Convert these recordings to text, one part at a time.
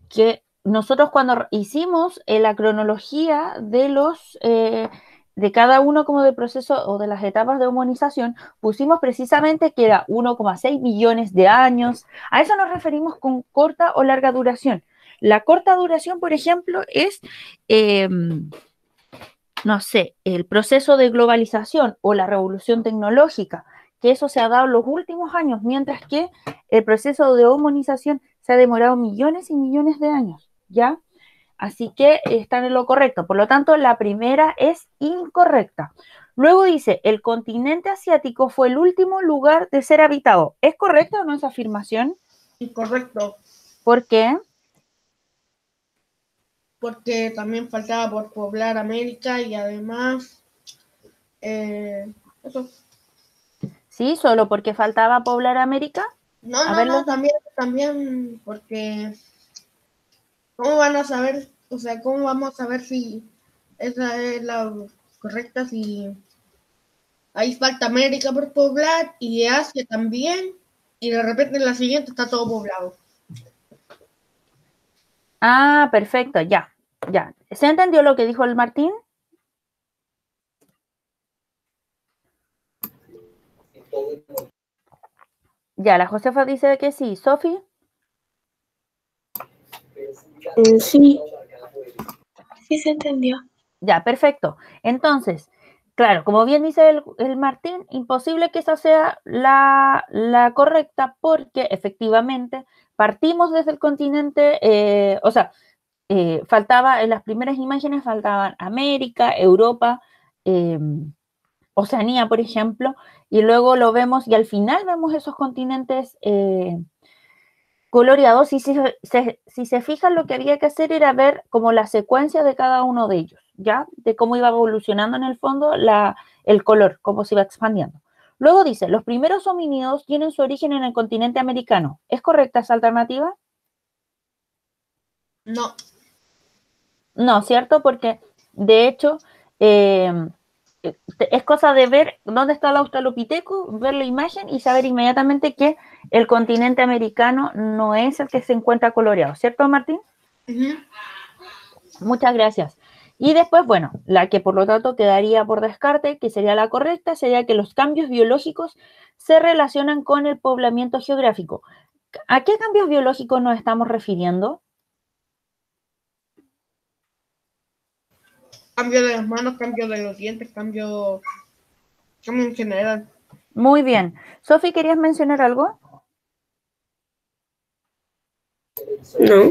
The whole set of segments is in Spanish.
que nosotros cuando hicimos la cronología de los de cada uno como del proceso o de las etapas de humanización, pusimos precisamente que era 1,6 millones de años. A eso nos referimos con corta o larga duración. La corta duración, por ejemplo, es, eh, no sé, el proceso de globalización o la revolución tecnológica, que eso se ha dado en los últimos años, mientras que el proceso de humanización se ha demorado millones y millones de años, ¿ya? Así que están en lo correcto. Por lo tanto, la primera es incorrecta. Luego dice, el continente asiático fue el último lugar de ser habitado. ¿Es correcta o no esa afirmación? Incorrecto, ¿Por qué? porque también faltaba por poblar América y además, eso. Sí, solo porque faltaba poblar América. No, A no, verlo. no, también, porque ¿cómo van a saber? O sea, ¿cómo vamos a saber si esa es la correcta? Si ahí falta América por poblar y Asia también, y de repente en la siguiente está todo poblado. Ah, perfecto, ya, ya. ¿Se entendió lo que dijo el Martín? Ya, la Josefa dice que sí. ¿Sofi? Sí, sí se entendió. Ya, perfecto. Entonces, claro, como bien dice el Martín, imposible que esa sea la correcta porque efectivamente partimos desde el continente, o sea, faltaba, en las primeras imágenes faltaban América, Europa, eh, Oceanía, por ejemplo, y luego lo vemos y al final vemos esos continentes coloreados. Y si se fijan, lo que había que hacer era ver como la secuencia de cada uno de ellos, ¿ya? De cómo iba evolucionando en el fondo el color, cómo se iba expandiendo. Luego dice, los primeros homínidos tienen su origen en el continente americano. ¿Es correcta esa alternativa? No, No, ¿cierto? Porque de hecho eh, es cosa de ver dónde está el Australopithecus, ver la imagen y saber inmediatamente que el continente americano no es el que se encuentra coloreado, ¿cierto, Martín? uh-huh. Muchas gracias. Y después, bueno, la que por lo tanto quedaría por descarte, que sería la correcta, sería que los cambios biológicos se relacionan con el poblamiento geográfico. ¿A qué cambios biológicos nos estamos refiriendo? Cambio de las manos, cambio de los dientes, cambio en general. Muy bien. Sofi, ¿querías mencionar algo? No.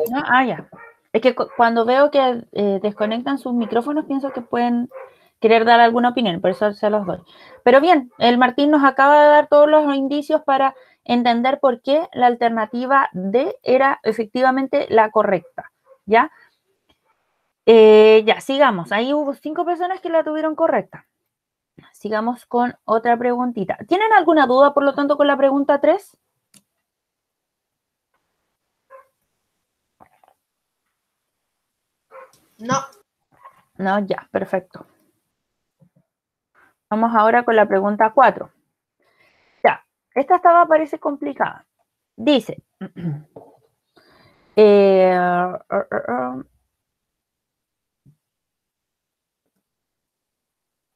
¿No? Ah, ya. Es que cuando veo que desconectan sus micrófonos, pienso que pueden querer dar alguna opinión, por eso se los doy. Pero bien, el Martín nos acaba de dar todos los indicios para entender por qué la alternativa D era efectivamente la correcta. ¿Ya? Ya, sigamos. Ahí hubo 5 personas que la tuvieron correcta. Sigamos con otra preguntita. ¿Tienen alguna duda, por lo tanto, con la pregunta 3? No. No, ya, perfecto. Vamos ahora con la pregunta 4. Ya, esta estaba, parece complicada. Dice,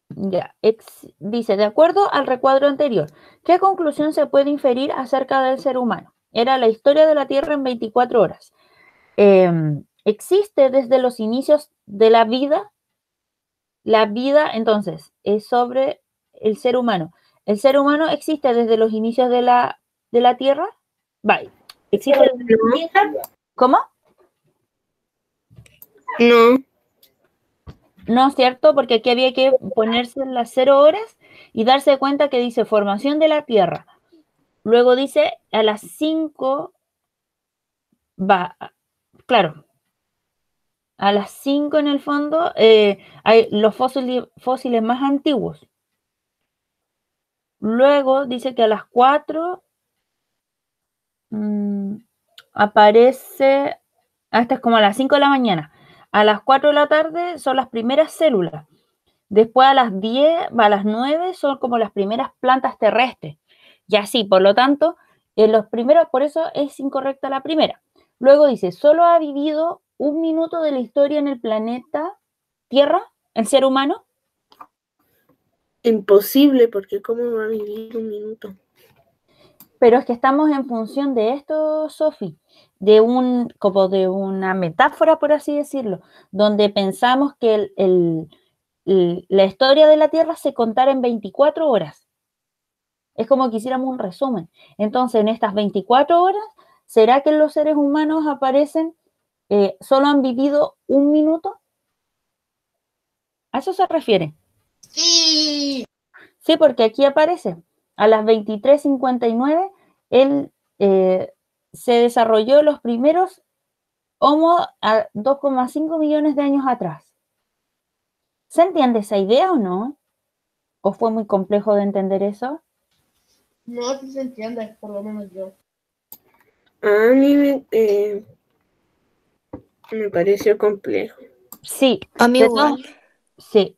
ya, dice, de acuerdo al recuadro anterior, ¿qué conclusión se puede inferir acerca del ser humano? Era la historia de la Tierra en 24 horas. ¿Existe desde los inicios de la vida? La vida, entonces, es sobre el ser humano. ¿El ser humano existe desde los inicios de la Tierra? Bye. ¿Existe? ¿Cómo? No. No, ¿cierto? Porque aquí había que ponerse en las 0 horas y darse cuenta que dice formación de la Tierra. Luego dice a las 5, va, claro, a las 5 en el fondo hay los fósiles más antiguos. Luego dice que a las 4 aparece, hasta es como a las 5 de la mañana. A las 4 de la tarde son las primeras células. Después a las 10, a las 9 son como las primeras plantas terrestres. Y así, por lo tanto, los primeros, por eso es incorrecta la primera. Luego dice, solo ha vivido 1 minuto de la historia en el planeta Tierra, el ser humano. Imposible, porque ¿cómo va a vivir 1 minuto? Pero es que estamos en función de esto, Sofi, como de una metáfora, por así decirlo, donde pensamos que la historia de la Tierra se contara en 24 horas. Es como que hiciéramos un resumen. Entonces, en estas 24 horas, ¿será que los seres humanos aparecen, solo han vivido 1 minuto? ¿A eso se refiere? Sí. Sí, porque aquí aparece, a las 23:59, él se desarrolló los primeros Homo a 2,5 millones de años atrás. ¿Se entiende esa idea o no? ¿O fue muy complejo de entender eso? No, sí se entiende, por lo menos yo. A mí me pareció complejo. Sí. A mí igual. Sí.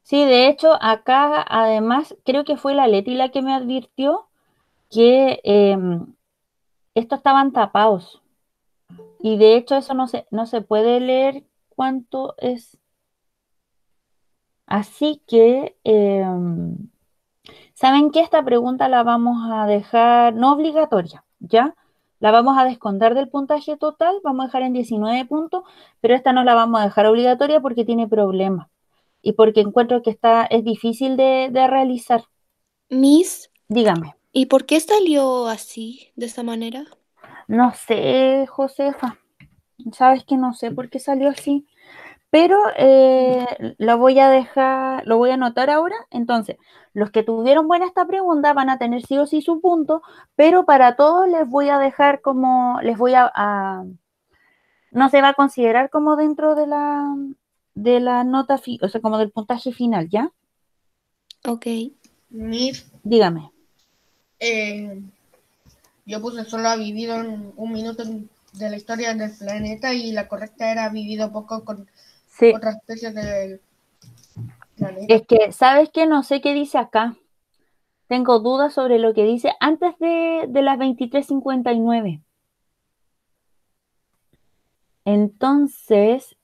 Sí, de hecho, acá además creo que fue la Leti la que me advirtió que estos estaban tapados. Y de hecho eso no se puede leer cuánto es. Así que, ¿saben qué? Esta pregunta la vamos a dejar no obligatoria, ¿ya? La vamos a descontar del puntaje total, vamos a dejar en 19 puntos, pero esta no la vamos a dejar obligatoria porque tiene problemas y porque encuentro que es difícil de realizar. Miss, Dígame. ¿y por qué salió así, de esa manera? No sé, Josefa, sabes que no sé por qué salió así. Pero lo voy a dejar, lo voy a anotar ahora. Entonces, los que tuvieron buena esta pregunta van a tener sí o sí su punto, pero para todos les voy a dejar como, no se va a considerar como dentro de la nota, o sea, como del puntaje final, ¿ya? Ok. Miss, Dígame. yo puse solo ha vivido en 1 minuto de la historia del planeta y la correcta era ha vivido poco con Sí, otras especies del planeta. es que, ¿sabes qué? No sé qué dice acá. Tengo dudas sobre lo que dice antes de las 23:59. Entonces,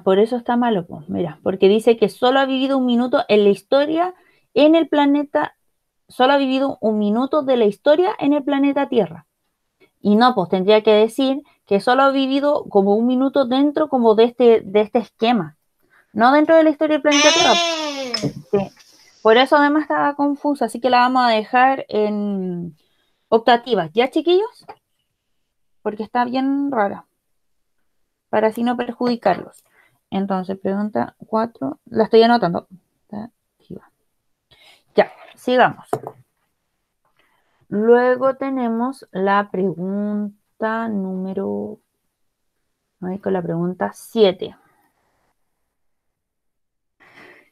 por eso está malo, pues, mira, porque dice que solo ha vivido 1 minuto en la historia en el planeta, solo ha vivido 1 minuto de la historia en el planeta Tierra. Y no, pues tendría que decir que solo ha vivido como 1 minuto dentro como de este esquema, no dentro de la historia del planeta Tierra. Sí. Por eso además estaba confusa, así que la vamos a dejar en optativas, ¿ya, chiquillos? Porque está bien rara, para así no perjudicarlos. Entonces, pregunta 4, la estoy anotando. Ya, sigamos. Luego tenemos la pregunta número, voy con la pregunta 7.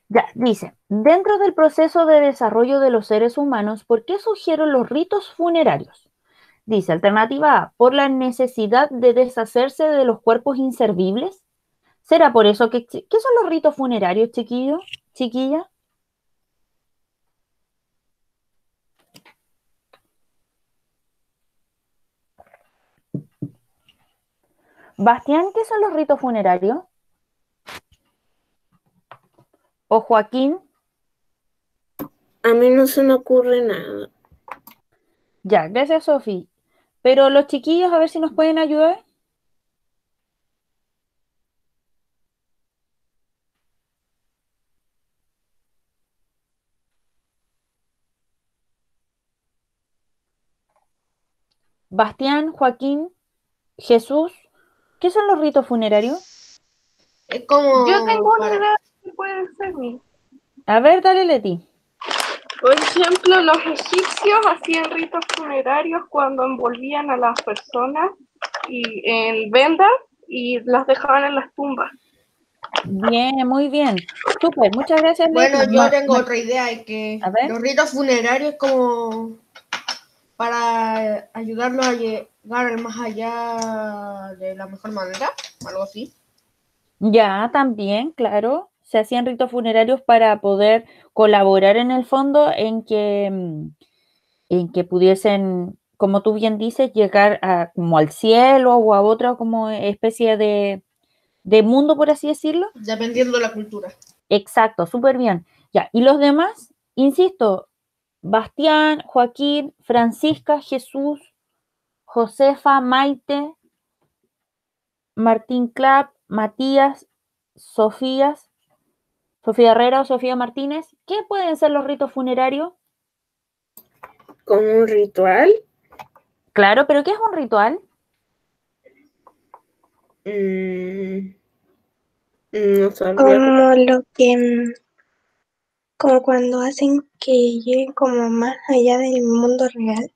Ya, dice, dentro del proceso de desarrollo de los seres humanos, ¿por qué surgieron los ritos funerarios? Dice, alternativa A, por la necesidad de deshacerse de los cuerpos inservibles. ¿Será por eso qué son los ritos funerarios, chiquillos? Chiquilla. Bastián, ¿qué son los ritos funerarios? ¿O Joaquín? A mí no se me ocurre nada. Ya, gracias, Sofi. Pero los chiquillos, a ver si nos pueden ayudar. Bastián, Joaquín, Jesús, ¿qué son los ritos funerarios? Es como Yo tengo una para... idea que puede ser mi. A ver, dale, Leti. Por ejemplo, los egipcios hacían ritos funerarios cuando envolvían a las personas en vendas y las dejaban en las tumbas. Bien, muy bien. Súper, muchas gracias, Bueno, Leti. yo tengo otra idea, es que A ver. los ritos funerarios como para ayudarlos a llegar al más allá de la mejor manera, algo así. Ya, también, claro. Se hacían ritos funerarios para poder colaborar en el fondo en que pudiesen como tú bien dices, llegar como al cielo o a otra como especie de mundo, por así decirlo. Dependiendo de la cultura. Exacto, súper bien. Ya, y los demás, insisto, Bastián, Joaquín, Francisca, Jesús, Josefa, Maite, Martín Clap, Matías, Sofía Herrera o Sofía Martínez. ¿Qué pueden ser los ritos funerarios? ¿Como un ritual? Claro, pero ¿qué es un ritual? No sabría. Como lo que, como cuando hacen que lleguen como más allá del mundo real.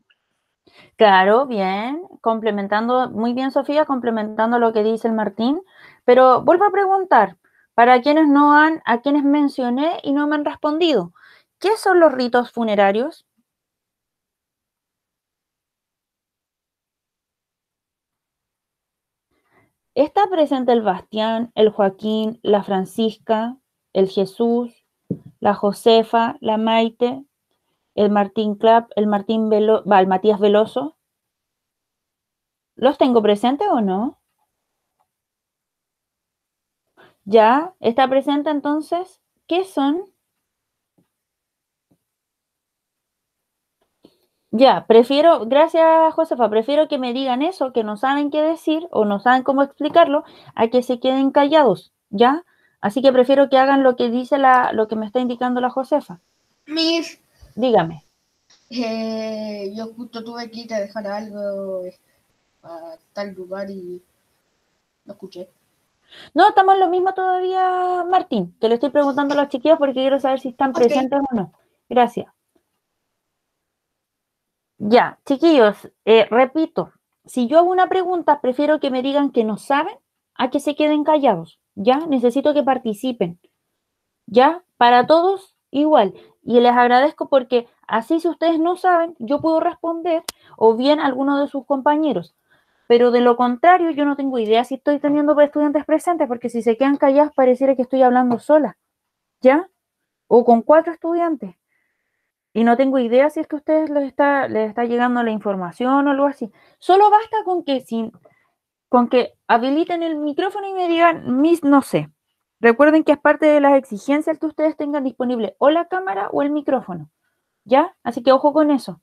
Claro, bien, complementando, muy bien Sofía, complementando lo que dice el Martín, pero vuelvo a preguntar, para quienes a quienes mencioné y no me han respondido, ¿qué son los ritos funerarios? Está presente el Bastián, el Joaquín, la Francisca, el Jesús, la Josefa, la Maite, el Martín Clap, el Matías Veloso. ¿Los tengo presentes o no? ¿Ya? ¿Está presente entonces? ¿Qué son? Ya, gracias Josefa, prefiero que me digan eso, que no saben qué decir o no saben cómo explicarlo, a que se queden callados, ¿ya? Así que prefiero que hagan lo que dice lo que me está indicando la Josefa. Miss, Dígame. yo justo tuve que ir a dejar algo a tal lugar y lo escuché. No, estamos en lo mismo todavía, Martín. Te lo estoy preguntando a los chiquillos porque quiero saber si están presentes o no. Gracias. Ya, chiquillos, repito, si yo hago una pregunta, prefiero que me digan que no saben a que se queden callados. ¿Ya? Necesito que participen. ¿Ya? Para todos igual. Y les agradezco porque así si ustedes no saben, yo puedo responder o bien alguno de sus compañeros. Pero de lo contrario, yo no tengo idea si estoy teniendo estudiantes presentes, porque si se quedan callados pareciera que estoy hablando sola, ¿ya? O con 4 estudiantes. Y no tengo idea si es que a ustedes les está llegando la información o algo así. Solo basta con que habiliten el micrófono y me digan, Miss, no sé. Recuerden que es parte de las exigencias que ustedes tengan disponible o la cámara o el micrófono, ¿ya? Así que ojo con eso.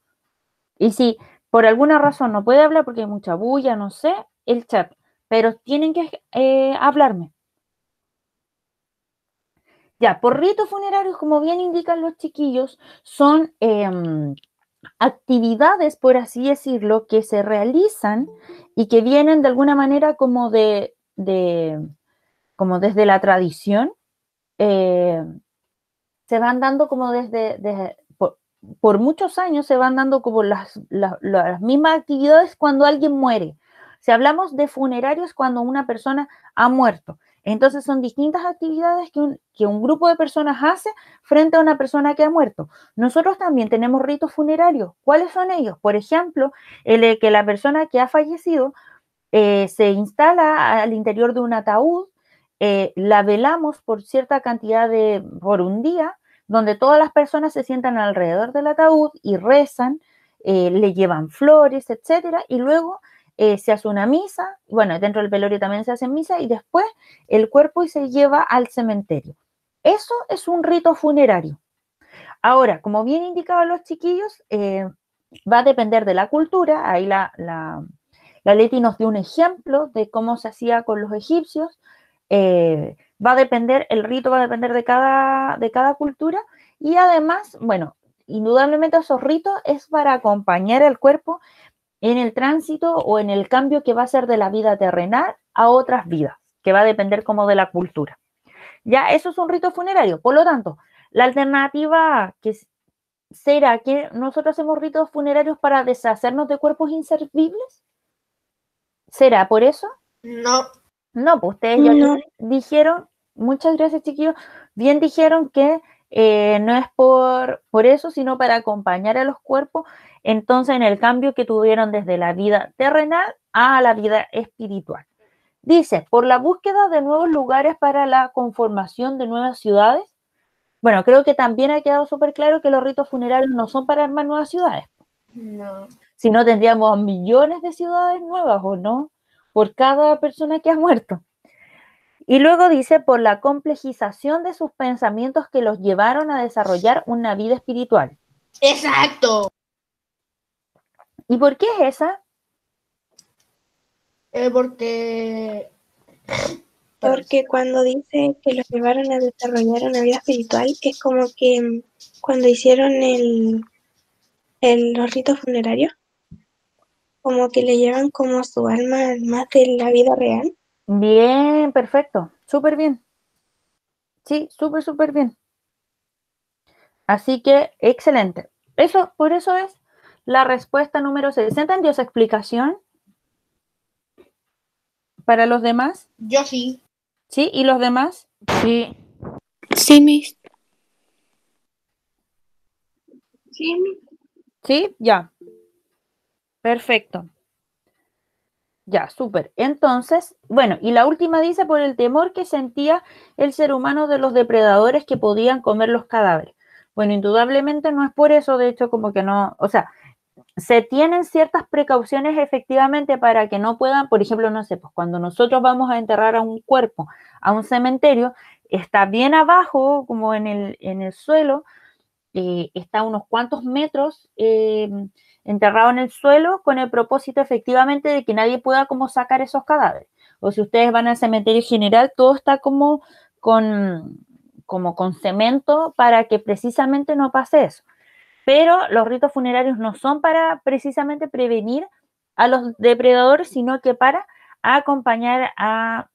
Y si por alguna razón no puede hablar porque hay mucha bulla, no sé, el chat, pero tienen que hablarme. Ya, por ritos funerarios, como bien indican los chiquillos, son actividades, por así decirlo, que se realizan y que vienen de alguna manera como como desde la tradición, se van dando como por muchos años se van dando como las mismas actividades cuando alguien muere. Si hablamos de funerarios, cuando una persona ha muerto. Entonces son distintas actividades que un grupo de personas hace frente a una persona que ha muerto. Nosotros también tenemos ritos funerarios. ¿Cuáles son ellos? Por ejemplo, el de que la persona que ha fallecido se instala al interior de un ataúd, la velamos por cierta cantidad por un día, donde todas las personas se sientan alrededor del ataúd y rezan, le llevan flores, etcétera, y luego se hace una misa, bueno, dentro del velorio también se hace misa, y después el cuerpo se lleva al cementerio. Eso es un rito funerario. Ahora, como bien indicaban los chiquillos, va a depender de la cultura, ahí la Leti nos dio un ejemplo de cómo se hacía con los egipcios. Va a depender, el rito va a depender de cada cultura y además, bueno, indudablemente esos ritos es para acompañar al cuerpo en el tránsito o en el cambio que va a ser de la vida terrenal a otras vidas, que va a depender como de la cultura. Ya, eso es un rito funerario. Por lo tanto, la alternativa que será que nosotros hacemos ritos funerarios para deshacernos de cuerpos inservibles. ¿Será por eso? No. No, pues ustedes ya dijeron, muchas gracias chiquillos, bien dijeron que no es por eso, sino para acompañar a los cuerpos, entonces en el cambio que tuvieron desde la vida terrenal a la vida espiritual. Dice, por la búsqueda de nuevos lugares para la conformación de nuevas ciudades. Bueno, creo que también ha quedado súper claro que los ritos funerarios no son para armar nuevas ciudades. No. Si no, tendríamos millones de ciudades nuevas, ¿o no? Por cada persona que ha muerto. Y luego dice, por la complejización de sus pensamientos que los llevaron a desarrollar una vida espiritual. Exacto. ¿Y por qué es esa? Porque cuando dice que los llevaron a desarrollar una vida espiritual, es como que cuando hicieron los ritos funerarios, como que le llevan como su alma más de la vida real. Bien, perfecto, súper bien. Sí, súper, súper bien. Así que, excelente. Por eso es la respuesta número 6. ¿Se entendió esa explicación? ¿Para los demás? Yo sí. ¿Sí? ¿Y los demás? Sí. Sí, Miss. Sí, ¿Sí? Ya. Perfecto. Ya, súper. Entonces, bueno, y la última dice por el temor que sentía el ser humano de los depredadores que podían comer los cadáveres. Bueno, indudablemente no es por eso, de hecho, como que no, o sea, se tienen ciertas precauciones efectivamente para que no puedan, por ejemplo, no sé, pues cuando nosotros vamos a enterrar a un cuerpo, a un cementerio, está bien abajo, como en el suelo, está a unos cuantos metros enterrado en el suelo con el propósito efectivamente de que nadie pueda como sacar esos cadáveres. O si ustedes van al cementerio general, todo está como con cemento para que precisamente no pase eso. Pero los ritos funerarios no son para precisamente prevenir a los depredadores, sino que para acompañar a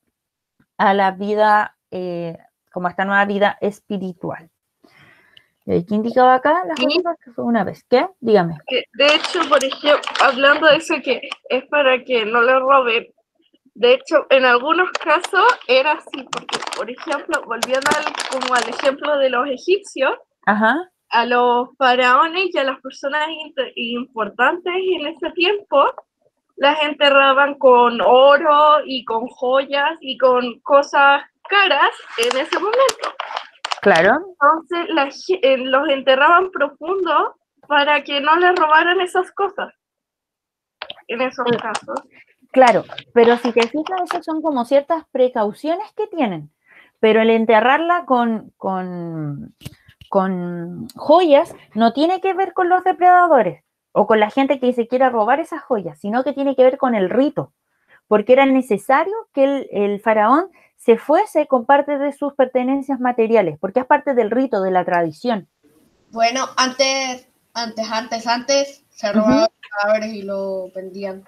la vida, como esta nueva vida espiritual. ¿Qué indicaba acá? Las Sí. cosas que fue una vez. ¿Qué? Dígame. De hecho, por ejemplo, hablando de eso que es para que no le roben, de hecho, en algunos casos era así, porque, por ejemplo, volviendo como al ejemplo de los egipcios, Ajá. a los faraones y a las personas importantes en ese tiempo, las enterraban con oro y con joyas y con cosas caras en ese momento. Claro. Entonces los enterraban profundo para que no les robaran esas cosas en esos casos. Claro, pero si te fijas, esas son como ciertas precauciones que tienen. Pero el enterrarla con joyas no tiene que ver con los depredadores o con la gente que se quiera robar esas joyas, sino que tiene que ver con el rito, porque era necesario que el faraón se fuese con parte de sus pertenencias materiales, porque es parte del rito, de la tradición. Bueno, antes se robaban los cadáveres y lo vendían.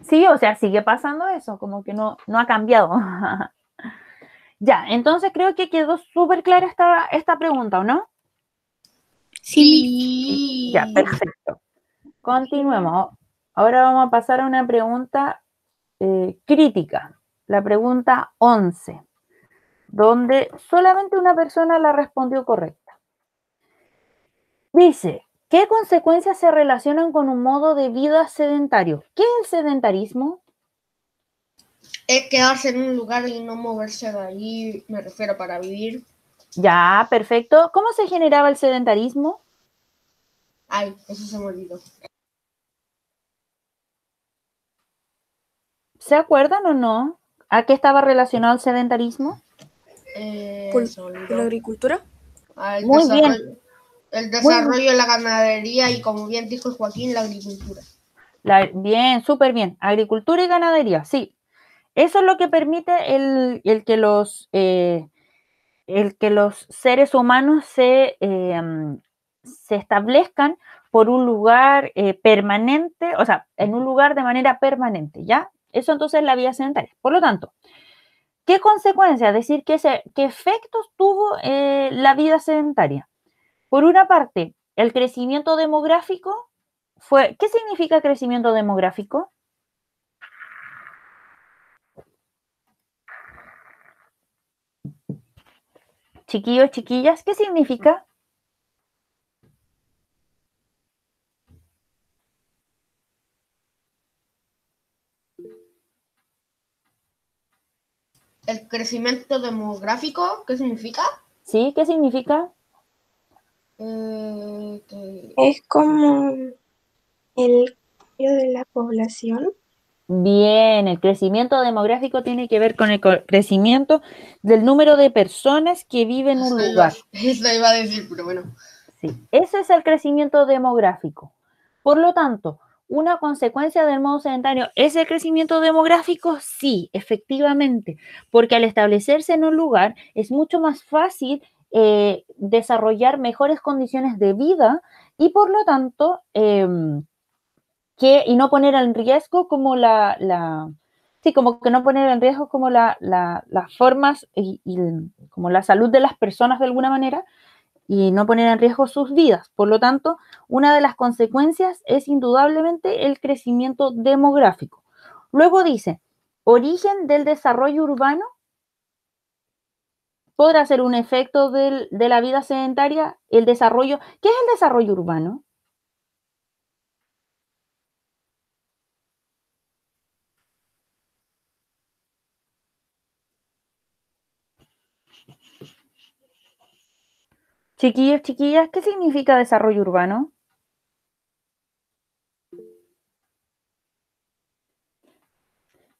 Sí, o sea, sigue pasando eso, como que no ha cambiado. Ya, entonces creo que quedó súper clara esta pregunta, ¿o no? Sí. Ya, perfecto. Continuemos. Ahora vamos a pasar a una pregunta crítica, la pregunta 11, donde solamente una persona la respondió correcta. Dice, ¿qué consecuencias se relacionan con un modo de vida sedentario? ¿Qué es el sedentarismo? Es quedarse en un lugar y no moverse de allí, me refiero para vivir. Ya, perfecto. ¿Cómo se generaba el sedentarismo? Ay, eso se me olvidó. ¿Se acuerdan o no? ¿A qué estaba relacionado el sedentarismo? ¿Por la agricultura? Muy bien. El desarrollo de la ganadería y, como bien dijo Joaquín, la agricultura. Bien, súper bien. Agricultura y ganadería, sí. Eso es lo que permite el que los seres humanos se establezcan por un lugar permanente, o sea, en un lugar de manera permanente, ¿ya? Eso entonces es la vida sedentaria. Por lo tanto, ¿qué consecuencias? Es decir, ¿qué efectos tuvo la vida sedentaria? Por una parte, el crecimiento demográfico fue. ¿Qué significa crecimiento demográfico? Chiquillos, chiquillas, ¿qué significa? El crecimiento demográfico, ¿qué significa? ¿Sí? ¿Qué significa? Es como el cambio de la población. Bien, el crecimiento demográfico tiene que ver con el crecimiento del número de personas que viven en un lugar. Eso iba a decir, pero bueno. Sí, ese es el crecimiento demográfico. Por lo tanto, una consecuencia del modo sedentario es el crecimiento demográfico, sí, efectivamente, porque al establecerse en un lugar es mucho más fácil desarrollar mejores condiciones de vida y por lo tanto y no poner en riesgo como sí, como que no poner en riesgo como las formas y como la salud de las personas de alguna manera y no poner en riesgo sus vidas. Por lo tanto, una de las consecuencias es indudablemente el crecimiento demográfico. Luego dice, origen del desarrollo urbano podrá ser un efecto de la vida sedentaria, el desarrollo. ¿Qué es el desarrollo urbano? Chiquillos, chiquillas, ¿qué significa desarrollo urbano?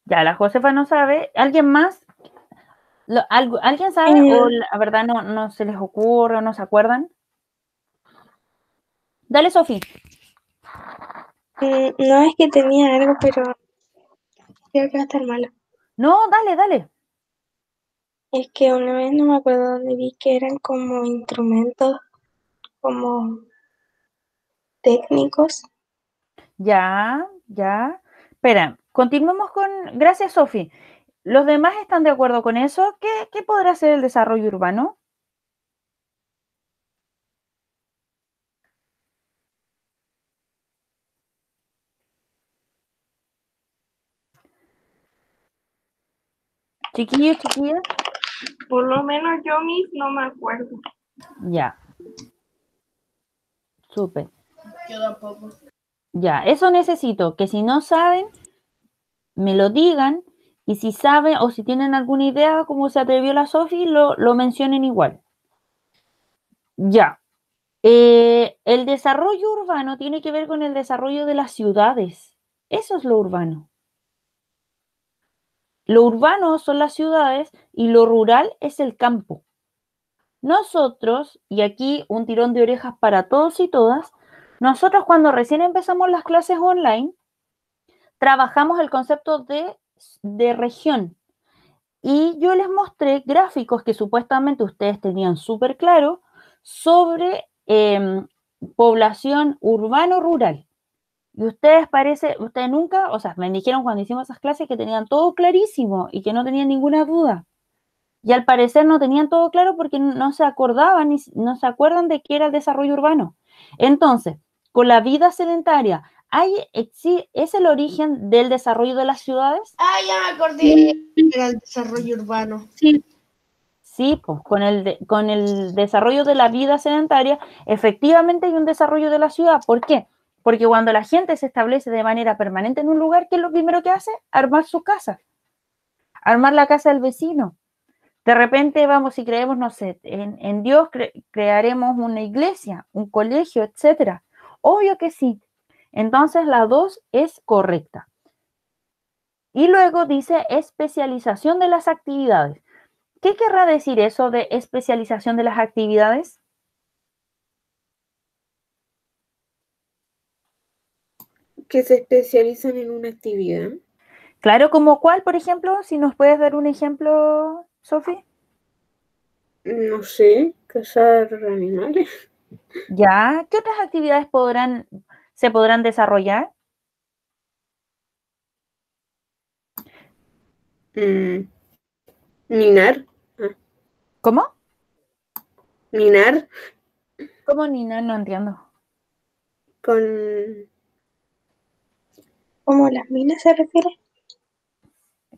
Ya, la Josefa no sabe. ¿Alguien más? ¿Alguien sabe o la verdad no se les ocurre o no se acuerdan? Dale, Sofi. No, es que tenía algo, pero creo que va a estar malo. No, dale, dale. Es que una vez no me acuerdo dónde vi que eran como instrumentos como técnicos. Ya, ya. Espera, continuemos con... Gracias, Sofi. ¿Los demás están de acuerdo con eso? ¿Qué podrá ser el desarrollo urbano? Chiquillos, chiquillas. Por lo menos yo no me acuerdo. Ya. Súper. Yo tampoco. Ya, eso necesito, que si no saben, me lo digan, y si saben o si tienen alguna idea, como se atrevió la Sofi, lo mencionen igual. Ya. El desarrollo urbano tiene que ver con el desarrollo de las ciudades. Eso es lo urbano. Lo urbano son las ciudades y lo rural es el campo. Nosotros, y aquí un tirón de orejas para todos y todas, nosotros cuando recién empezamos las clases online, trabajamos el concepto de región. Y yo les mostré gráficos que supuestamente ustedes tenían súper claro sobre población urbano-rural. Y ustedes nunca, o sea, me dijeron cuando hicimos esas clases que tenían todo clarísimo y que no tenían ninguna duda. Y al parecer no tenían todo claro porque no se acordaban y no se acuerdan de qué era el desarrollo urbano. Entonces, con la vida sedentaria, ¿es el origen del desarrollo de las ciudades? Ah, ya me acordé. Era el desarrollo urbano. Sí, Sí, pues con el desarrollo de la vida sedentaria, efectivamente hay un desarrollo de la ciudad. ¿Por qué? Porque cuando la gente se establece de manera permanente en un lugar, ¿qué es lo primero que hace? Armar su casa, armar la casa del vecino. De repente vamos y creemos, no sé, en Dios crearemos una iglesia, un colegio, etcétera. Obvio que sí. Entonces la 2 es correcta. Y luego dice especialización de las actividades. ¿Qué querrá decir eso de especialización de las actividades? que se especializan en una actividad. Claro, ¿como cuál, por ejemplo? Si nos puedes dar un ejemplo, Sofi. No sé, cazar animales. Ya, ¿qué otras actividades se podrán desarrollar? Minar. ¿Cómo? Minar ¿Cómo, Nina? No entiendo. con... ¿Cómo las minas se refiere?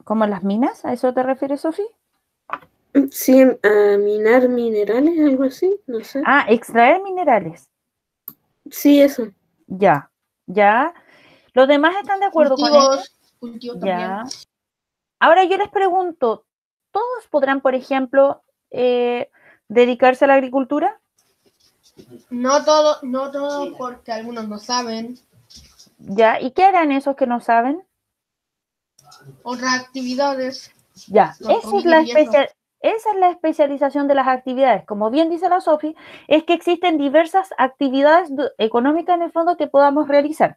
¿Cómo las minas? ¿A eso te refieres, Sofi? Sí, a minar minerales, algo así, no sé. Ah, extraer minerales. Sí, eso. Ya, ya. ¿Los demás están de acuerdo con eso? Cultivos Ya. también. Ahora yo les pregunto, ¿todos podrán, por ejemplo, dedicarse a la agricultura? No todo, porque algunos no saben. ¿Ya? ¿Y qué harán esos que no saben? Otras actividades. Ya, Los esa es la y eso. esa es la especialización de las actividades. Como bien dice la Sofi, es que existen diversas actividades económicas en el fondo que podamos realizar.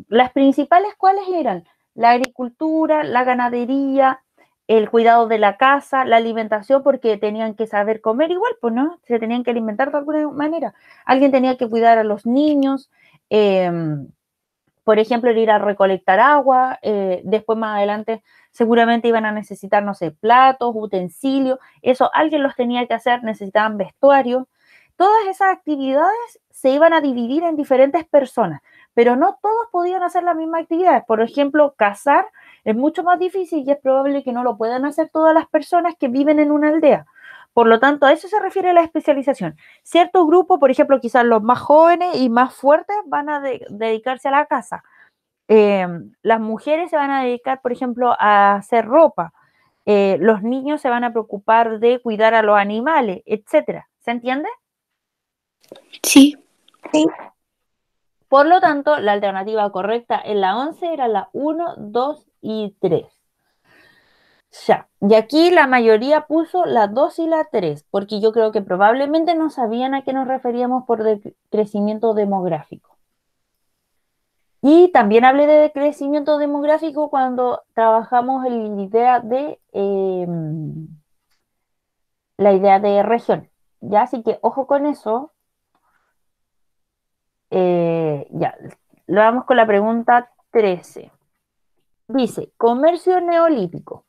Las principales, ¿cuáles eran? La agricultura, la ganadería, el cuidado de la casa, la alimentación, porque tenían que saber comer igual, pues, ¿no? Se tenían que alimentar de alguna manera. Alguien tenía que cuidar a los niños, por ejemplo, el ir a recolectar agua, después más adelante seguramente iban a necesitar, no sé, platos, utensilios, eso alguien los tenía que hacer, necesitaban vestuario. Todas esas actividades se iban a dividir en diferentes personas, pero no todos podían hacer las mismas actividades. Por ejemplo, cazar es mucho más difícil y es probable que no lo puedan hacer todas las personas que viven en una aldea. Por lo tanto, a eso se refiere la especialización. Cierto grupo, por ejemplo, quizás los más jóvenes y más fuertes van a dedicarse a la caza. Las mujeres se van a dedicar, por ejemplo, a hacer ropa. Los niños se van a preocupar de cuidar a los animales, etcétera. ¿Se entiende? Sí. Por lo tanto, la alternativa correcta en la 11 era la 1, 2 y 3. Ya. Y aquí la mayoría puso la 2 y la 3, porque yo creo que probablemente no sabían a qué nos referíamos por crecimiento demográfico. Y también hablé de crecimiento demográfico cuando trabajamos en la idea de región. ¿Ya? Así que ojo con eso. Ya, lo vamos con la pregunta 13. Dice, comercio neolítico.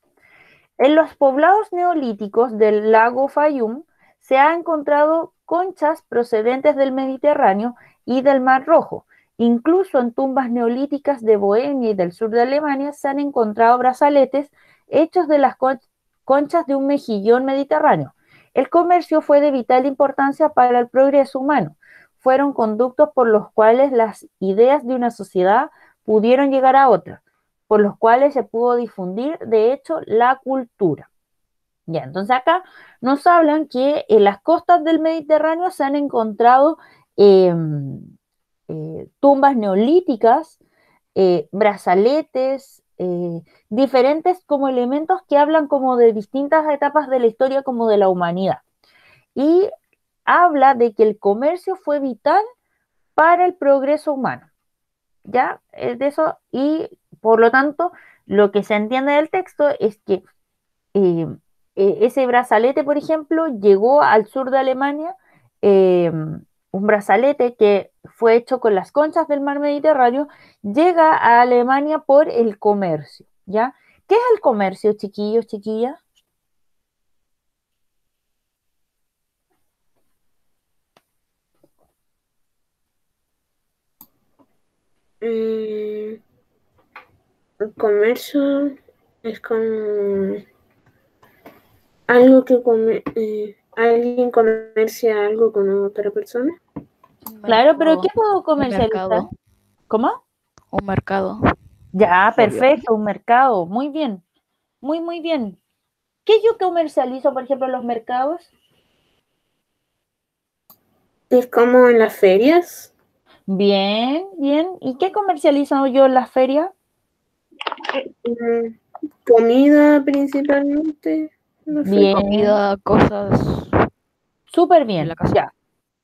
En los poblados neolíticos del lago Fayum se han encontrado conchas procedentes del Mediterráneo y del Mar Rojo. Incluso en tumbas neolíticas de Bohemia y del sur de Alemania se han encontrado brazaletes hechos de las conchas de un mejillón mediterráneo. El comercio fue de vital importancia para el progreso humano. Fueron conductos por los cuales las ideas de una sociedad pudieron llegar a otra, por los cuales se pudo difundir, de hecho, la cultura. Ya, entonces acá nos hablan que en las costas del Mediterráneo se han encontrado tumbas neolíticas, brazaletes, diferentes como elementos que hablan como de distintas etapas de la historia como de la humanidad. Y habla de que el comercio fue vital para el progreso humano. ¿Ya? De eso, y por lo tanto, lo que se entiende del texto es que ese brazalete, por ejemplo, llegó al sur de Alemania, un brazalete que fue hecho con las conchas del mar Mediterráneo, llega a Alemania por el comercio, ¿ya? ¿Qué es el comercio, chiquillos, chiquillas? El comercio es como algo que alguien comercia algo con otra persona. Claro, pero Mercado, ¿qué puedo un comercializar? mercado, ¿Cómo? un mercado. Ya, Obvio. perfecto, un mercado, muy bien, muy, muy bien. ¿Qué yo comercializo, por ejemplo, en los mercados? Es como en las ferias. Bien, bien. ¿Y qué comercializo yo en las ferias? Comida principalmente. No sé. Bien, Comida, cosas súper de bien, la casa. ya,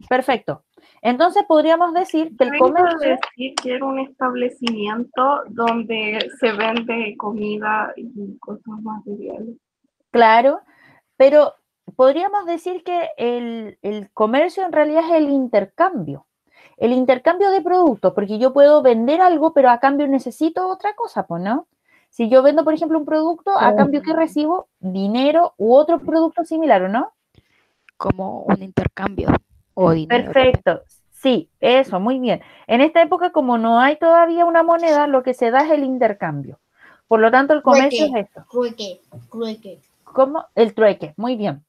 perfecto. Entonces podríamos decir que el Vengo a comercio, decir que era un establecimiento donde se vende comida y cosas materiales. claro, pero podríamos decir que el comercio en realidad es el intercambio de productos, porque yo puedo vender algo, pero a cambio necesito otra cosa, pues, ¿no? Si yo vendo, por ejemplo, un producto, a cambio que recibo dinero u otro producto similar, ¿o no? Como un intercambio o dinero también. Perfecto, sí, eso, muy bien. En esta época, como no hay todavía una moneda, lo que se da es el intercambio. Por lo tanto, el comercio es esto. Trueque. Como el trueque, muy bien,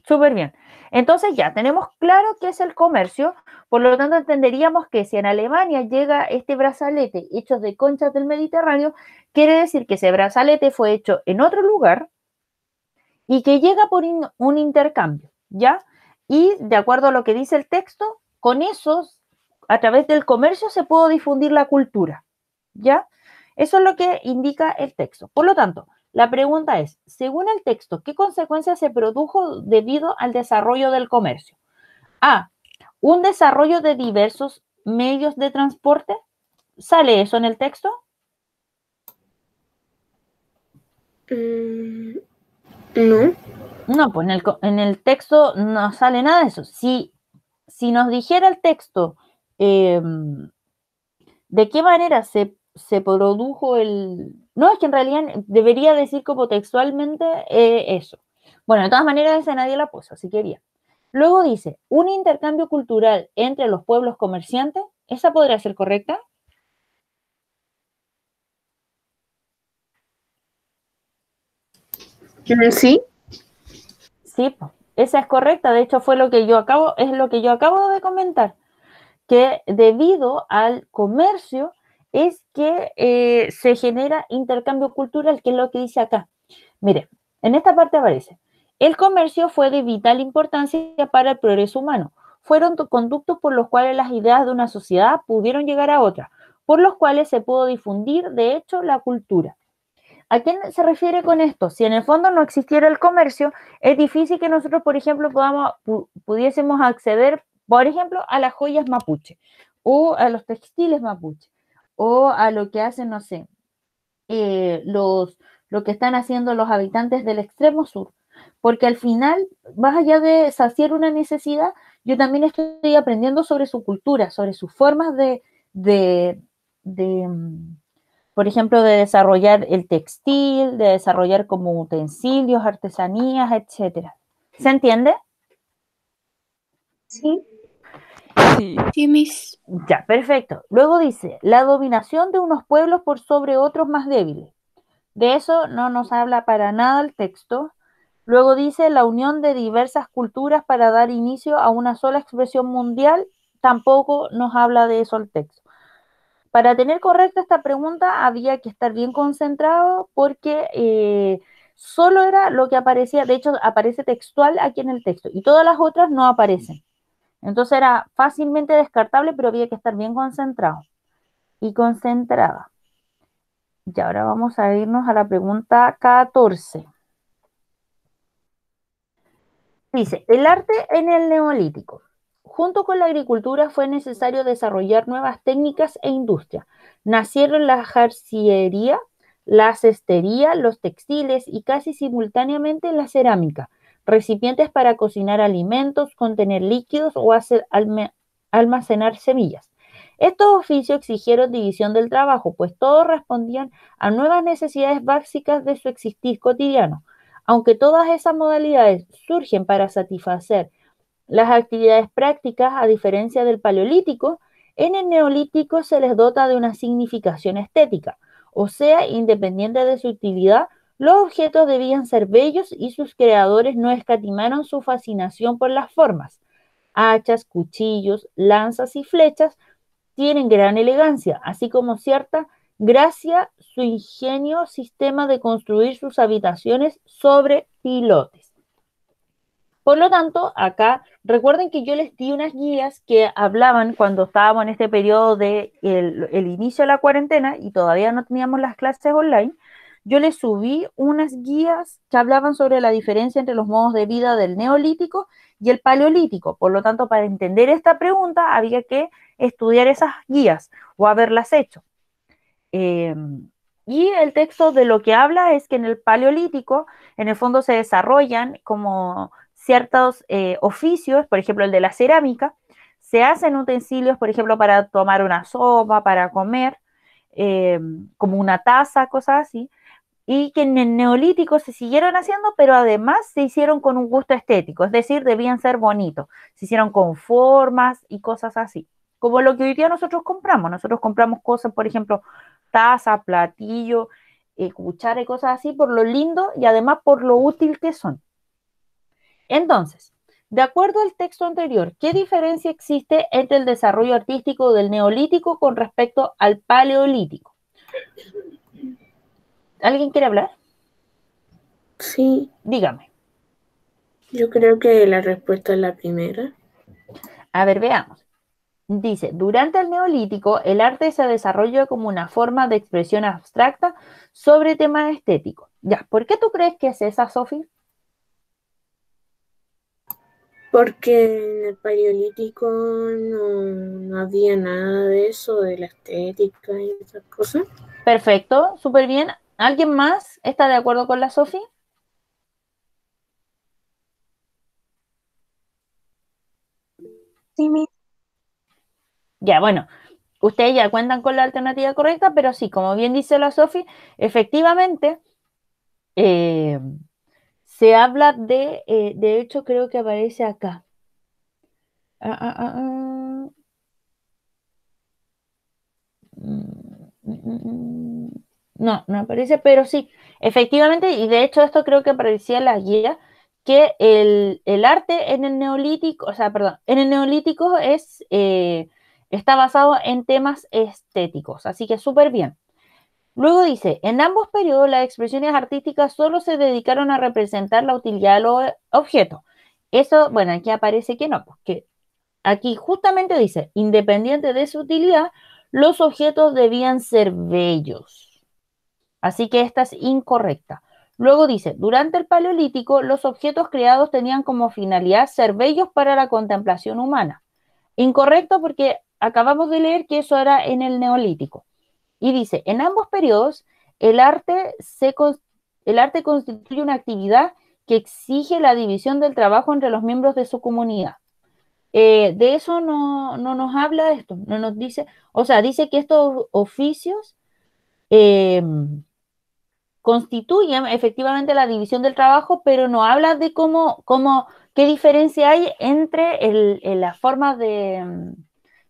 súper bien. Entonces ya tenemos claro qué es el comercio, por lo tanto entenderíamos que si en Alemania llega este brazalete hecho de conchas del Mediterráneo, quiere decir que ese brazalete fue hecho en otro lugar y que llega por un intercambio, ¿ya? Y de acuerdo a lo que dice el texto, con esos a través del comercio se pudo difundir la cultura, ¿ya? Eso es lo que indica el texto. Por lo tanto, la pregunta es, según el texto, ¿qué consecuencias se produjo debido al desarrollo del comercio? A, un desarrollo de diversos medios de transporte. ¿Sale eso en el texto? No. No, pues en el texto no sale nada de eso. Si nos dijera el texto de qué manera se produjo el... No, es que en realidad debería decir como textualmente eso. Bueno, de todas maneras esa nadie la puso, así que bien. Luego dice, un intercambio cultural entre los pueblos comerciantes. ¿Esa podría ser correcta? Sí. Sí, pues, esa es correcta. De hecho, es lo que yo acabo de comentar, que debido al comercio es que se genera intercambio cultural, que es lo que dice acá. Mire, en esta parte aparece, el comercio fue de vital importancia para el progreso humano. Fueron conductos por los cuales las ideas de una sociedad pudieron llegar a otra, por los cuales se pudo difundir, de hecho, la cultura. ¿A quién se refiere con esto? Si en el fondo no existiera el comercio, es difícil que nosotros, por ejemplo, pudiésemos acceder, por ejemplo, a las joyas mapuche, o a los textiles mapuche, o a lo que hacen, no sé, lo que están haciendo los habitantes del extremo sur. Porque al final, más allá de saciar una necesidad, yo también estoy aprendiendo sobre su cultura, sobre sus formas de por ejemplo, de desarrollar el textil, de desarrollar como utensilios, artesanías, etcétera. ¿Se entiende? Sí. Sí. Sí, Miss. Ya, perfecto. Luego dice, la dominación de unos pueblos por sobre otros más débiles. De eso no nos habla para nada el texto. Luego dice, la unión de diversas culturas para dar inicio a una sola expresión mundial. Tampoco nos habla de eso el texto. Para tener correcta esta pregunta había que estar bien concentrado porque solo era lo que aparecía, de hecho aparece textual aquí en el texto y todas las otras no aparecen. Entonces era fácilmente descartable, pero había que estar bien concentrado y concentrada. Y ahora vamos a irnos a la pregunta 14. Dice, el arte en el neolítico. Junto con la agricultura fue necesario desarrollar nuevas técnicas e industrias. Nacieron la jarciería, la cestería, los textiles y casi simultáneamente la cerámica, recipientes para cocinar alimentos, contener líquidos o almacenar semillas. Estos oficios exigieron división del trabajo, pues todos respondían a nuevas necesidades básicas de su existir cotidiano. Aunque todas esas modalidades surgen para satisfacer las actividades prácticas, a diferencia del paleolítico, en el neolítico se les dota de una significación estética, o sea, independiente de su utilidad, los objetos debían ser bellos y sus creadores no escatimaron su fascinación por las formas. Hachas, cuchillos, lanzas y flechas tienen gran elegancia, así como cierta gracia su ingenio sistema de construir sus habitaciones sobre pilotes. Por lo tanto, acá recuerden que yo les di unas guías que hablaban cuando estábamos en este periodo de el inicio de la cuarentena y todavía no teníamos las clases online. Yo les subí unas guías que hablaban sobre la diferencia entre los modos de vida del neolítico y el paleolítico. Por lo tanto, para entender esta pregunta había que estudiar esas guías o haberlas hecho. Y el texto de lo que habla es que en el paleolítico, en el fondo se desarrollan como ciertos oficios, por ejemplo el de la cerámica, se hacen utensilios, por ejemplo, para tomar una sopa, para comer, como una taza, cosas así, y que en el neolítico se siguieron haciendo, pero además se hicieron con un gusto estético, es decir, debían ser bonitos, se hicieron con formas y cosas así, como lo que hoy día nosotros compramos cosas, por ejemplo, taza, platillo, cuchara y cosas así, por lo lindo y además por lo útil que son. Entonces, de acuerdo al texto anterior, ¿qué diferencia existe entre el desarrollo artístico del neolítico con respecto al paleolítico? ¿Alguien quiere hablar? Sí, Dígame. yo creo que la respuesta es la primera. A ver, veamos. Dice, durante el Neolítico, el arte se desarrolló como una forma de expresión abstracta sobre temas estéticos. Ya, ¿por qué tú crees que es esa, Sofi? Porque en el Paleolítico no había nada de eso, de la estética y esas cosas. Perfecto, súper bien. ¿Alguien más está de acuerdo con la Sofi? Sí, Ya, bueno, ustedes ya cuentan con la alternativa correcta, pero sí, como bien dice la Sofi, efectivamente, eh, se habla de hecho creo que aparece acá. Ah, ah, ah, ah. No, no aparece, pero sí, efectivamente, y de hecho esto creo que aparecía en la guía, que el arte en el neolítico, o sea, perdón, en el neolítico está basado en temas estéticos, así que súper bien. Luego dice, en ambos periodos las expresiones artísticas solo se dedicaron a representar la utilidad de los objetos. Eso, bueno, aquí aparece que no, porque aquí justamente dice, independiente de su utilidad, los objetos debían ser bellos. Así que esta es incorrecta. Luego dice, durante el Paleolítico, los objetos creados tenían como finalidad ser bellos para la contemplación humana. Incorrecto porque acabamos de leer que eso era en el Neolítico. Y dice, en ambos periodos, el arte, el arte constituye una actividad que exige la división del trabajo entre los miembros de su comunidad. De eso no nos habla esto, no nos dice, o sea, dice que estos oficios eh, constituyen efectivamente la división del trabajo, pero no habla de qué diferencia hay entre las formas de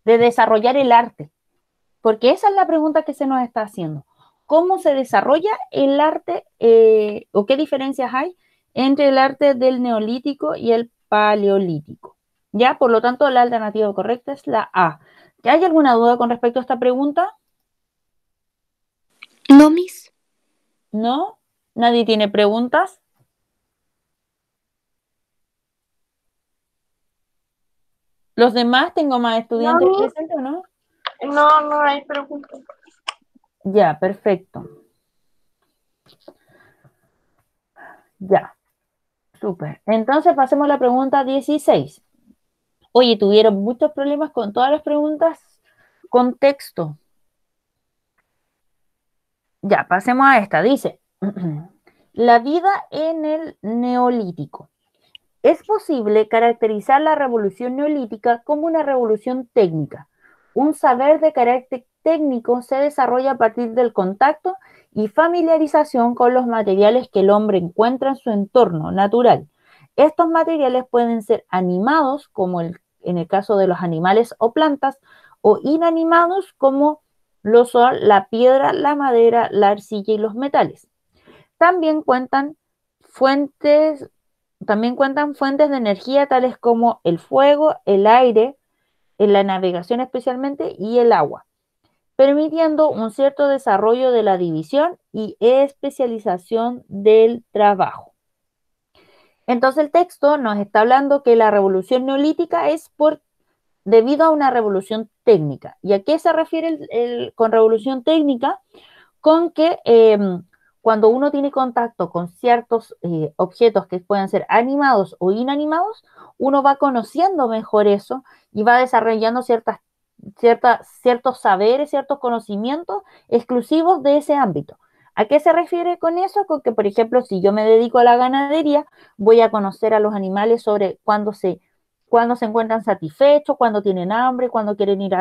desarrollar el arte, porque esa es la pregunta que se nos está haciendo. ¿Cómo se desarrolla el arte o qué diferencias hay entre el arte del neolítico y el paleolítico? Ya, por lo tanto, la alternativa correcta es la A. ¿Hay alguna duda con respecto a esta pregunta? No, Miss. ¿No? ¿Nadie tiene preguntas? ¿Los demás? ¿Tengo más estudiantes No, presentes o no? no hay pregunta. Ya, perfecto. Ya, súper. Entonces pasemos a la pregunta 16. Oye, tuvieron muchos problemas con todas las preguntas con texto. Ya, pasemos a esta. Dice, la vida en el neolítico. Es posible caracterizar la revolución neolítica como una revolución técnica. Un saber de carácter técnico se desarrolla a partir del contacto y familiarización con los materiales que el hombre encuentra en su entorno natural. Estos materiales pueden ser animados, como en el caso de los animales o plantas, o inanimados, como lo son la piedra, la madera, la arcilla y los metales. También cuentan fuentes también cuentan fuentes de energía tales como el fuego, el aire, en la navegación especialmente, y el agua, permitiendo un cierto desarrollo de la división y especialización del trabajo. Entonces el texto nos está hablando que la revolución neolítica es debido a una revolución técnica. ¿Y a qué se refiere con revolución técnica? Con que cuando uno tiene contacto con ciertos objetos que pueden ser animados o inanimados, uno va conociendo mejor eso y va desarrollando ciertos saberes, ciertos conocimientos exclusivos de ese ámbito. ¿A qué se refiere con eso? Con que, por ejemplo, si yo me dedico a la ganadería, voy a conocer a los animales sobre cuándo se encuentran satisfechos, cuándo tienen hambre, cuándo quieren ir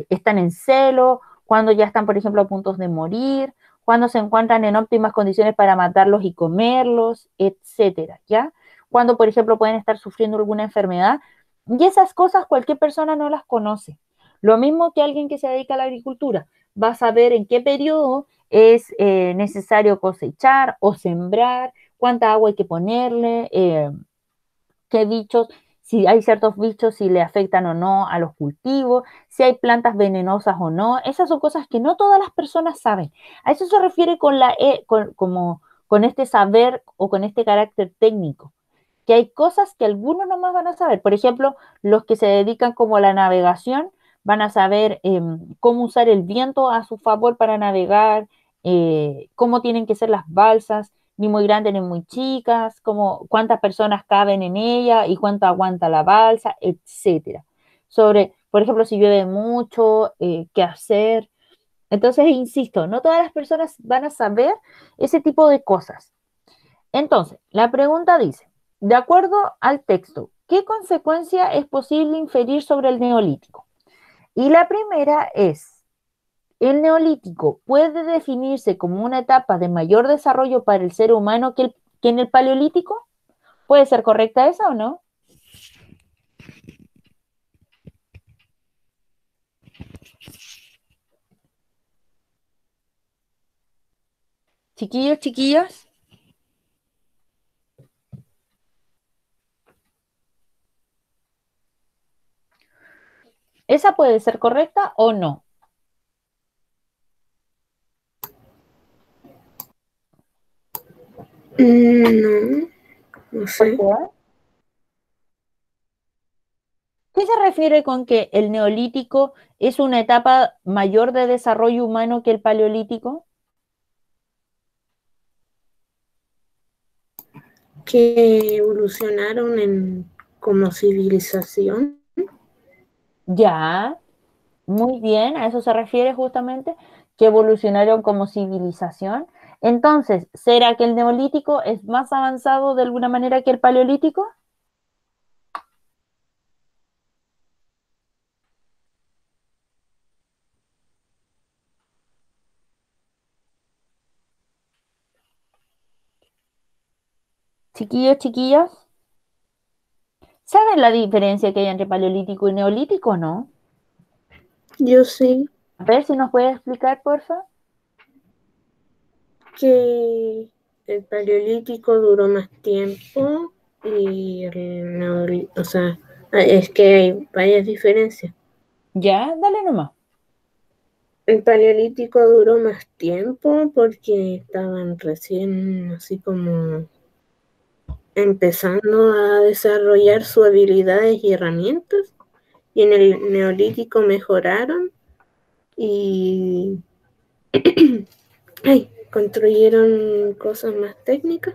están en celo, cuando ya están, por ejemplo, a punto de morir, cuando se encuentran en óptimas condiciones para matarlos y comerlos, etcétera, ¿ya? Cuando, por ejemplo, pueden estar sufriendo alguna enfermedad. Y esas cosas cualquier persona no las conoce. Lo mismo que alguien que se dedica a la agricultura. Va a saber en qué periodo es necesario cosechar o sembrar, cuánta agua hay que ponerle, qué bichos, si hay ciertos bichos, si le afectan o no a los cultivos, si hay plantas venenosas o no. Esas son cosas que no todas las personas saben. A eso se refiere con este saber o con este carácter técnico. que hay cosas que algunos nomás van a saber. Por ejemplo, los que se dedican como a la navegación van a saber cómo usar el viento a su favor para navegar, cómo tienen que ser las balsas, ni muy grandes ni muy chicas, cómo, cuántas personas caben en ella y cuánto aguanta la balsa, etcétera. Sobre, por ejemplo, si llueve mucho, qué hacer. Entonces, insisto, no todas las personas van a saber ese tipo de cosas. Entonces, la pregunta dice, de acuerdo al texto, ¿qué consecuencia es posible inferir sobre el neolítico? Y la primera es, ¿el neolítico puede definirse como una etapa de mayor desarrollo para el ser humano que en el paleolítico? ¿Puede ser correcta esa o no? Chiquillos, chiquillas. ¿Esa puede ser correcta o no? No, no sé. ¿Por qué? ¿Qué se refiere con que el neolítico es una etapa mayor de desarrollo humano que el paleolítico? Que evolucionaron como civilización. Ya, muy bien, a eso se refiere justamente, que evolucionaron como civilización. Entonces, ¿será que el neolítico es más avanzado de alguna manera que el paleolítico? Chiquillos, chiquillas, ¿saben la diferencia que hay entre paleolítico y neolítico, no? Yo sé A ver si nos puede explicar, porfa. que el paleolítico duró más tiempo y el neolítico, o sea, es que hay varias diferencias. Ya, dale nomás. El paleolítico duró más tiempo porque estaban recién así como empezando a desarrollar sus habilidades y herramientas, y en el neolítico mejoraron y ay, construyeron cosas más técnicas.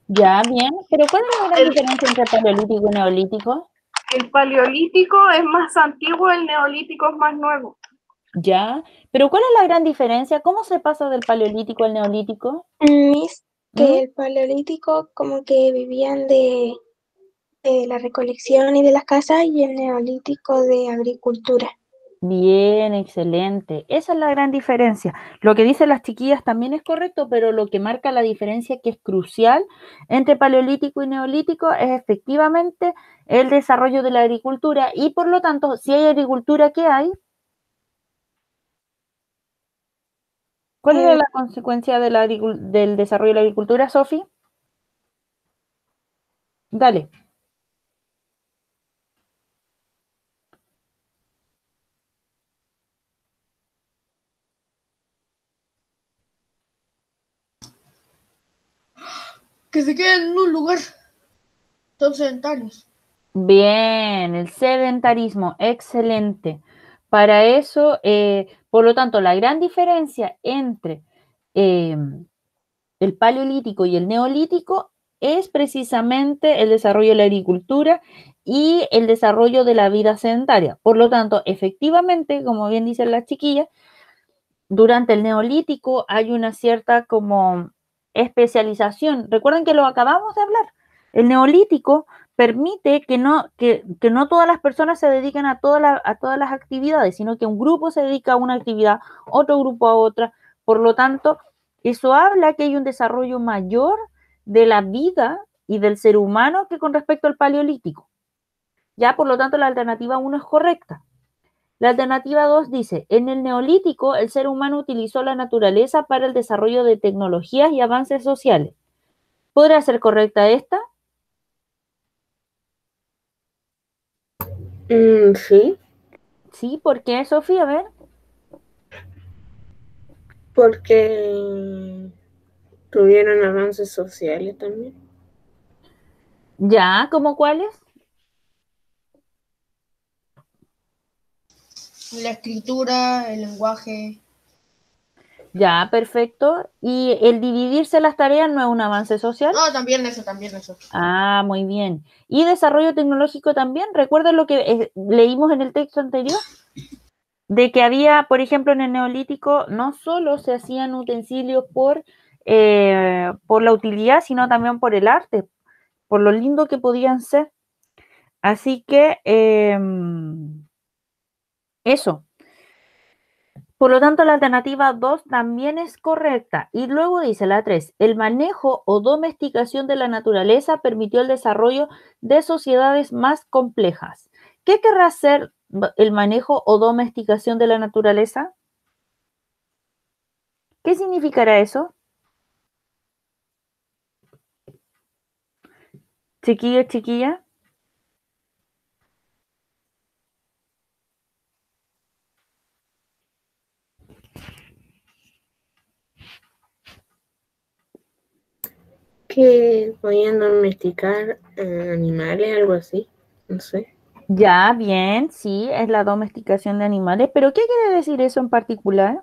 Ya, bien, pero ¿cuál es la gran El, diferencia entre paleolítico y neolítico? el paleolítico es más antiguo, el neolítico es más nuevo. Ya, pero ¿cuál es la gran diferencia? ¿Cómo se pasa del paleolítico al neolítico? Es ¿Mm? que el paleolítico como que vivían de la recolección y de las casas y el neolítico de agricultura. Bien, excelente. Esa es la gran diferencia. Lo que dicen las chiquillas también es correcto, pero lo que marca la diferencia que es crucial entre paleolítico y neolítico es efectivamente el desarrollo de la agricultura y por lo tanto, si hay agricultura, ¿qué hay? ¿Cuál era Eh, la consecuencia de del desarrollo de la agricultura, Sofi? Dale. Que se queden en un lugar. Son sedentarios. Bien, el sedentarismo, excelente. Para eso, por lo tanto, la gran diferencia entre eh, el paleolítico y el neolítico es precisamente el desarrollo de la agricultura y el desarrollo de la vida sedentaria. Por lo tanto, efectivamente, como bien dicen las chiquillas, durante el neolítico hay una cierta como especialización. Recuerden que lo acabamos de hablar. El neolítico permite que no todas las personas se dediquen a todas las actividades, sino que un grupo se dedica a una actividad, otro grupo a otra. Por lo tanto, eso habla que hay un desarrollo mayor de la vida y del ser humano que con respecto al paleolítico. Ya, por lo tanto, la alternativa uno es correcta. La alternativa 2 dice, en el neolítico el ser humano utilizó la naturaleza para el desarrollo de tecnologías y avances sociales. ¿Podría ser correcta esta? Sí, Sí, ¿por qué, Sofía? A ver. porque tuvieron avances sociales también. Ya, ¿cómo cuáles? La escritura, el lenguaje. Ya, perfecto. ¿Y el dividirse las tareas no es un avance social? No, también eso, también eso. Ah, muy bien. ¿Y desarrollo tecnológico también? ¿Recuerdas lo que leímos en el texto anterior? De que había, por ejemplo, en el Neolítico, no solo se hacían utensilios por la utilidad, sino también por el arte, por lo lindo que podían ser. Así que eso. Por lo tanto, la alternativa 2 también es correcta. Y luego dice la 3, el manejo o domesticación de la naturaleza permitió el desarrollo de sociedades más complejas. ¿Qué querrá ser el manejo o domesticación de la naturaleza? ¿Qué significará eso? Chiquillo, chiquilla. Que podían domesticar animales, algo así, no sé. Ya, bien, sí, es la domesticación de animales, pero ¿qué quiere decir eso en particular?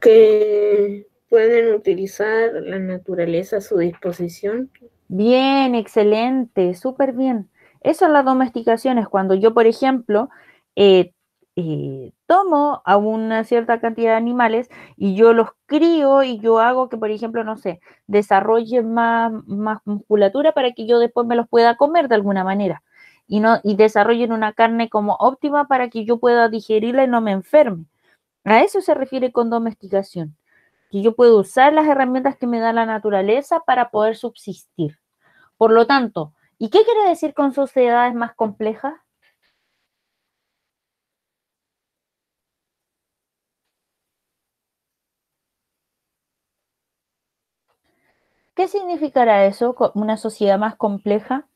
Que pueden utilizar la naturaleza a su disposición. Bien, excelente, súper bien. Eso es la domesticación, es cuando yo, por ejemplo, eh, tomo a una cierta cantidad de animales y yo los crío y yo hago que, por ejemplo, no sé, desarrollen más musculatura para que yo después me los pueda comer de alguna manera y, no, y desarrollen una carne como óptima para que yo pueda digerirla y no me enferme. A eso se refiere con domesticación, que yo puedo usar las herramientas que me da la naturaleza para poder subsistir. Por lo tanto, ¿y qué quiere decir con sociedades más complejas? ¿Qué significará eso, una sociedad más compleja?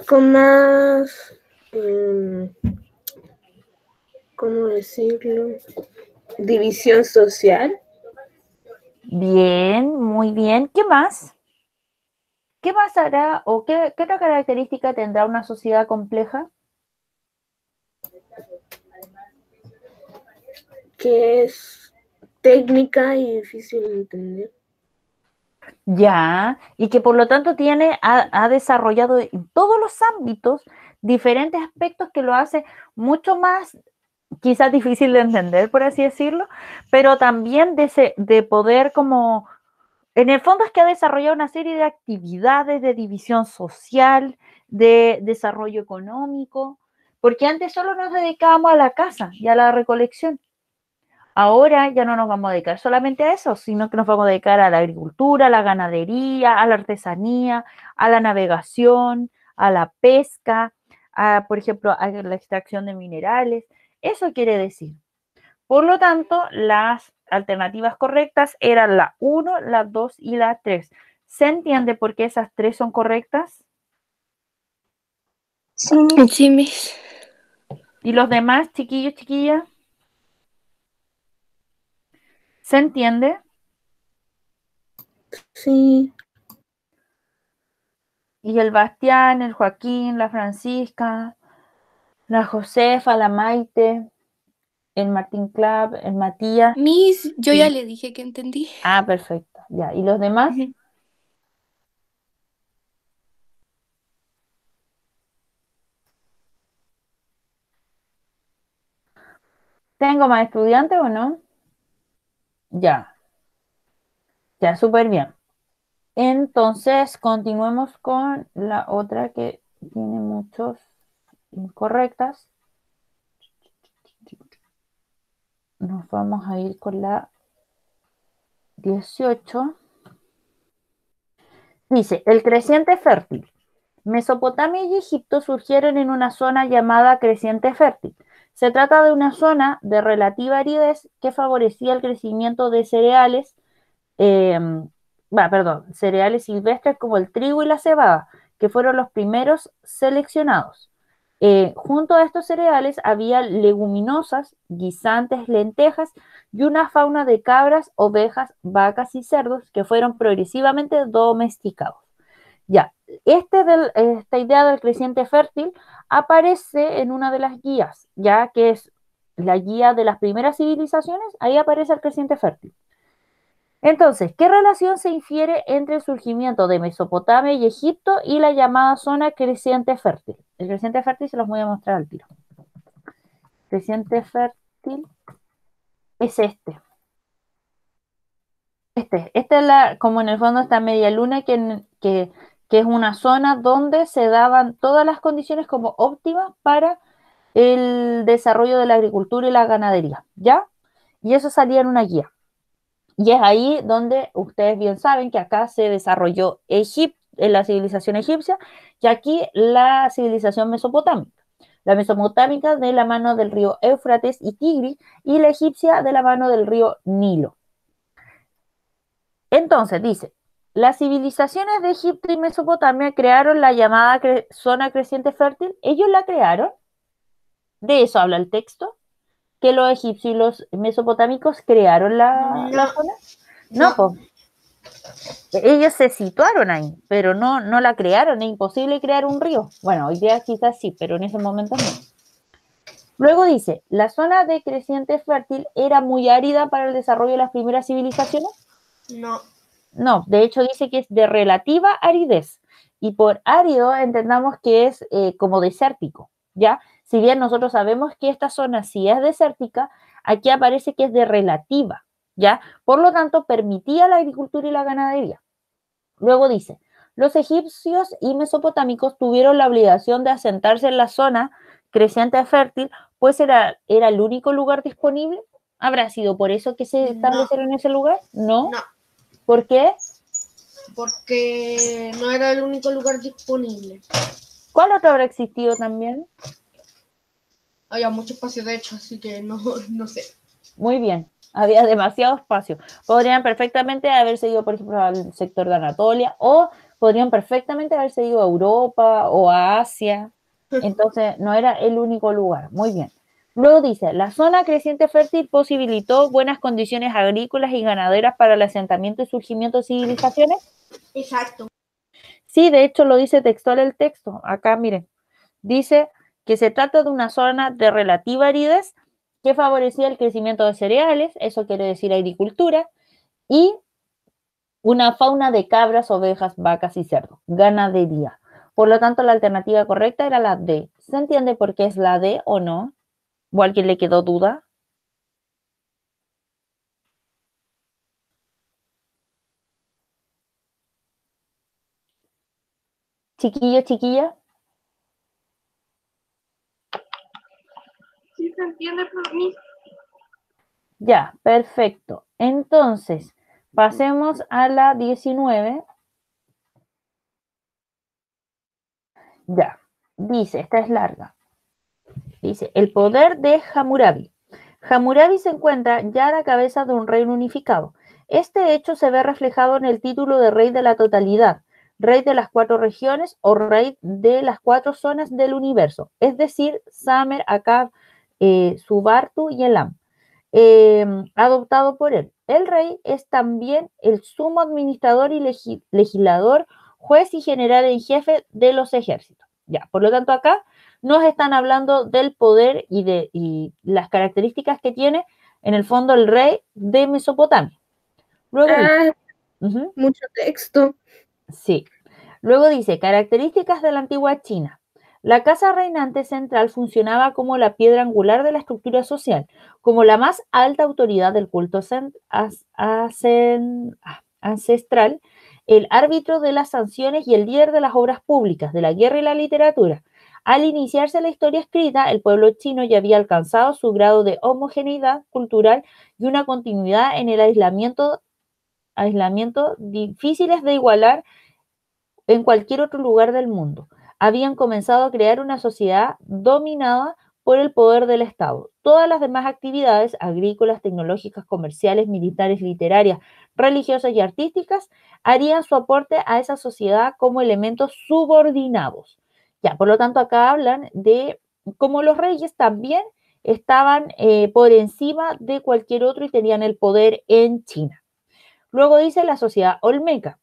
Con más, eh, ¿cómo decirlo? División social. Bien, muy bien. ¿Qué más? ¿Qué más hará o qué otra característica tendrá una sociedad compleja? Que es técnica y difícil de entender. Ya, y que por lo tanto ha desarrollado en todos los ámbitos diferentes aspectos que lo hace mucho más quizás difícil de entender, por así decirlo, pero también de poder como, en el fondo es que ha desarrollado una serie de actividades de división social, de desarrollo económico, porque antes solo nos dedicábamos a la caza y a la recolección. Ahora ya no nos vamos a dedicar solamente a eso, sino que nos vamos a dedicar a la agricultura, a la ganadería, a la artesanía, a la navegación, a la pesca, por ejemplo, a la extracción de minerales. Eso quiere decir. Por lo tanto, las alternativas correctas eran la 1, la 2 y la 3. ¿Se entiende por qué esas tres son correctas? Sí, Sí, mis. ¿Y los demás, chiquillos, chiquillas? ¿Se entiende? Sí. Y el Bastián, el Joaquín, la Francisca, la Josefa, la Maite, el Martín Club, el Matías. Miss, yo ya Sí. le dije que entendí. Ah, perfecto. Ya. ¿Y los demás? Ujú. ¿Tengo más estudiantes o no? Ya. Ya, súper bien. Entonces, continuemos con la otra que tiene muchos incorrectas. Nos vamos a ir con la 18. Dice, el creciente fértil. Mesopotamia y Egipto surgieron en una zona llamada creciente fértil. Se trata de una zona de relativa aridez que favorecía el crecimiento de cereales, eh, cereales silvestres como el trigo y la cebada, que fueron los primeros seleccionados. Junto a estos cereales había leguminosas, guisantes, lentejas y una fauna de cabras, ovejas, vacas y cerdos que fueron progresivamente domesticados. Ya, esta idea del creciente fértil aparece en una de las guías, ya que es la guía de las primeras civilizaciones, ahí aparece el creciente fértil. Entonces, ¿qué relación se infiere entre el surgimiento de Mesopotamia y Egipto y la llamada zona creciente fértil? El creciente fértil se los voy a mostrar al tiro. Creciente fértil es este. Esta es como en el fondo esta media luna que es una zona donde se daban todas las condiciones como óptimas para el desarrollo de la agricultura y la ganadería, ¿ya? Y eso salía en una guía. Y es ahí donde ustedes bien saben que acá se desarrolló la civilización egipcia y aquí la civilización mesopotámica. La mesopotámica de la mano del río Éufrates y Tigris y la egipcia de la mano del río Nilo. Entonces, dice, las civilizaciones de Egipto y Mesopotamia crearon la llamada zona creciente fértil. Ellos la crearon. De eso habla el texto. Que los egipcios y los mesopotámicos crearon la zona. No, pues ellos se situaron ahí, pero no la crearon. Es imposible crear un río. Bueno, hoy día quizás sí, pero en ese momento no. Luego dice, la zona de creciente fértil era muy árida para el desarrollo de las primeras civilizaciones. No. No, de hecho dice que es de relativa aridez. Y por árido entendamos que es como desértico, ¿ya? Si bien nosotros sabemos que esta zona sí es desértica, aquí aparece que es de relativa, ¿ya? Por lo tanto, permitía la agricultura y la ganadería. Luego dice, los egipcios y mesopotámicos tuvieron la obligación de asentarse en la zona creciente fértil, pues era el único lugar disponible. ¿Habrá sido por eso que se establecieron en ese lugar? No. ¿Por qué? Porque no era el único lugar disponible. ¿Cuál otro habrá existido también? Había mucho espacio, de hecho, así que no sé. Muy bien, había demasiado espacio. Podrían perfectamente haberse ido, por ejemplo, al sector de Anatolia, o podrían perfectamente haberse ido a Europa o a Asia. Entonces, no era el único lugar. Muy bien. Luego dice, la zona creciente fértil posibilitó buenas condiciones agrícolas y ganaderas para el asentamiento y surgimiento de civilizaciones. Exacto. Sí, de hecho lo dice textual el texto. Acá, miren, dice que se trata de una zona de relativa aridez que favorecía el crecimiento de cereales, eso quiere decir agricultura, y una fauna de cabras, ovejas, vacas y cerdos, ganadería. Por lo tanto, la alternativa correcta era la D. ¿Se entiende por qué es la D o no? ¿O a alguien le quedó duda? Chiquillo, chiquilla. Sí se entiende por mí. Ya, perfecto. Entonces, pasemos a la 19. Ya, dice, esta es larga. Dice, el poder de Hammurabi. Hammurabi se encuentra ya a la cabeza de un reino unificado. Este hecho se ve reflejado en el título de rey de la totalidad, rey de las 4 regiones o rey de las 4 zonas del universo, es decir, Samer, Akkad, Subartu y Elam, adoptado por él. El rey es también el sumo administrador y legislador, juez y general en jefe de los ejércitos. Ya, por lo tanto acá nos están hablando del poder y las características que tiene en el fondo el rey de Mesopotamia. Luego dice, mucho texto. Sí. Luego dice, características de la antigua China. La casa reinante central funcionaba como la piedra angular de la estructura social, como la más alta autoridad del culto ancestral, el árbitro de las sanciones y el líder de las obras públicas, de la guerra y la literatura. Al iniciarse la historia escrita, el pueblo chino ya había alcanzado su grado de homogeneidad cultural y una continuidad en el aislamiento difíciles de igualar en cualquier otro lugar del mundo. Habían comenzado a crear una sociedad dominada por el poder del Estado. Todas las demás actividades, agrícolas, tecnológicas, comerciales, militares, literarias, religiosas y artísticas, harían su aporte a esa sociedad como elementos subordinados. Ya, por lo tanto, acá hablan de cómo los reyes también estaban por encima de cualquier otro y tenían el poder en China. Luego dice la sociedad olmeca.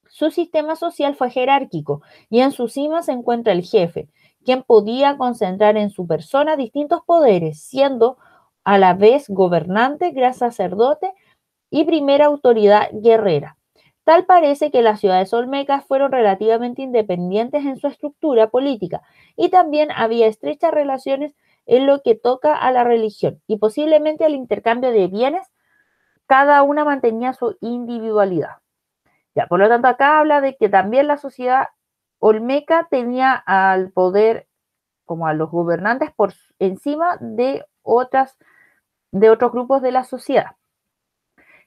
Su sistema social fue jerárquico y en su cima se encuentra el jefe, quien podía concentrar en su persona distintos poderes, siendo a la vez gobernante, gran sacerdote y primera autoridad guerrera. Tal parece que las ciudades olmecas fueron relativamente independientes en su estructura política y también había estrechas relaciones en lo que toca a la religión y posiblemente al intercambio de bienes, cada una mantenía su individualidad. Ya, por lo tanto, acá habla de que también la sociedad olmeca tenía al poder, como a los gobernantes, por encima de otros grupos de la sociedad.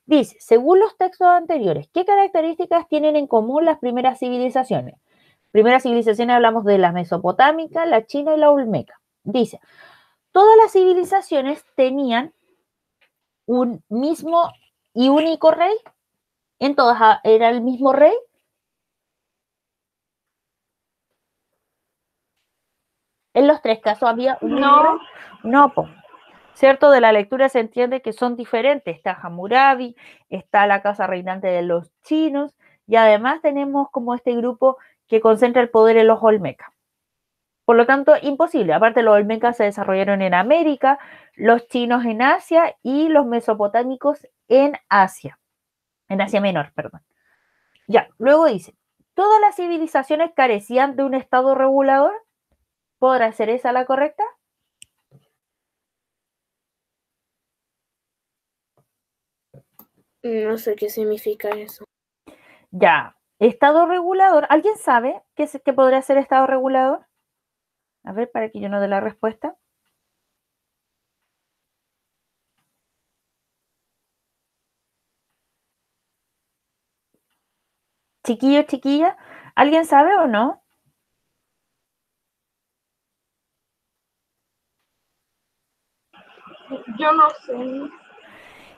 Dice, según los textos anteriores, ¿qué características tienen en común las primeras civilizaciones? Primeras civilizaciones hablamos de la mesopotámica, la china y la olmeca. Dice, todas las civilizaciones tenían un mismo y único rey. En todas era el mismo rey. En los tres casos había un mismo rey. No, po. ¿Cierto? De la lectura se entiende que son diferentes. Está Hammurabi, está la casa reinante de los chinos y además tenemos como este grupo que concentra el poder en los olmecas. Por lo tanto, imposible. Aparte, los olmecas se desarrollaron en América, los chinos en Asia y los mesopotámicos en Asia Menor, perdón. Ya, luego dice, ¿todas las civilizaciones carecían de un estado regulador? ¿Podrá ser esa la correcta? No sé qué significa eso. Ya, estado regulador. ¿Alguien sabe qué podría ser estado regulador? A ver, para que yo no dé la respuesta. Chiquillos, chiquillas, ¿alguien sabe o no? Yo no sé.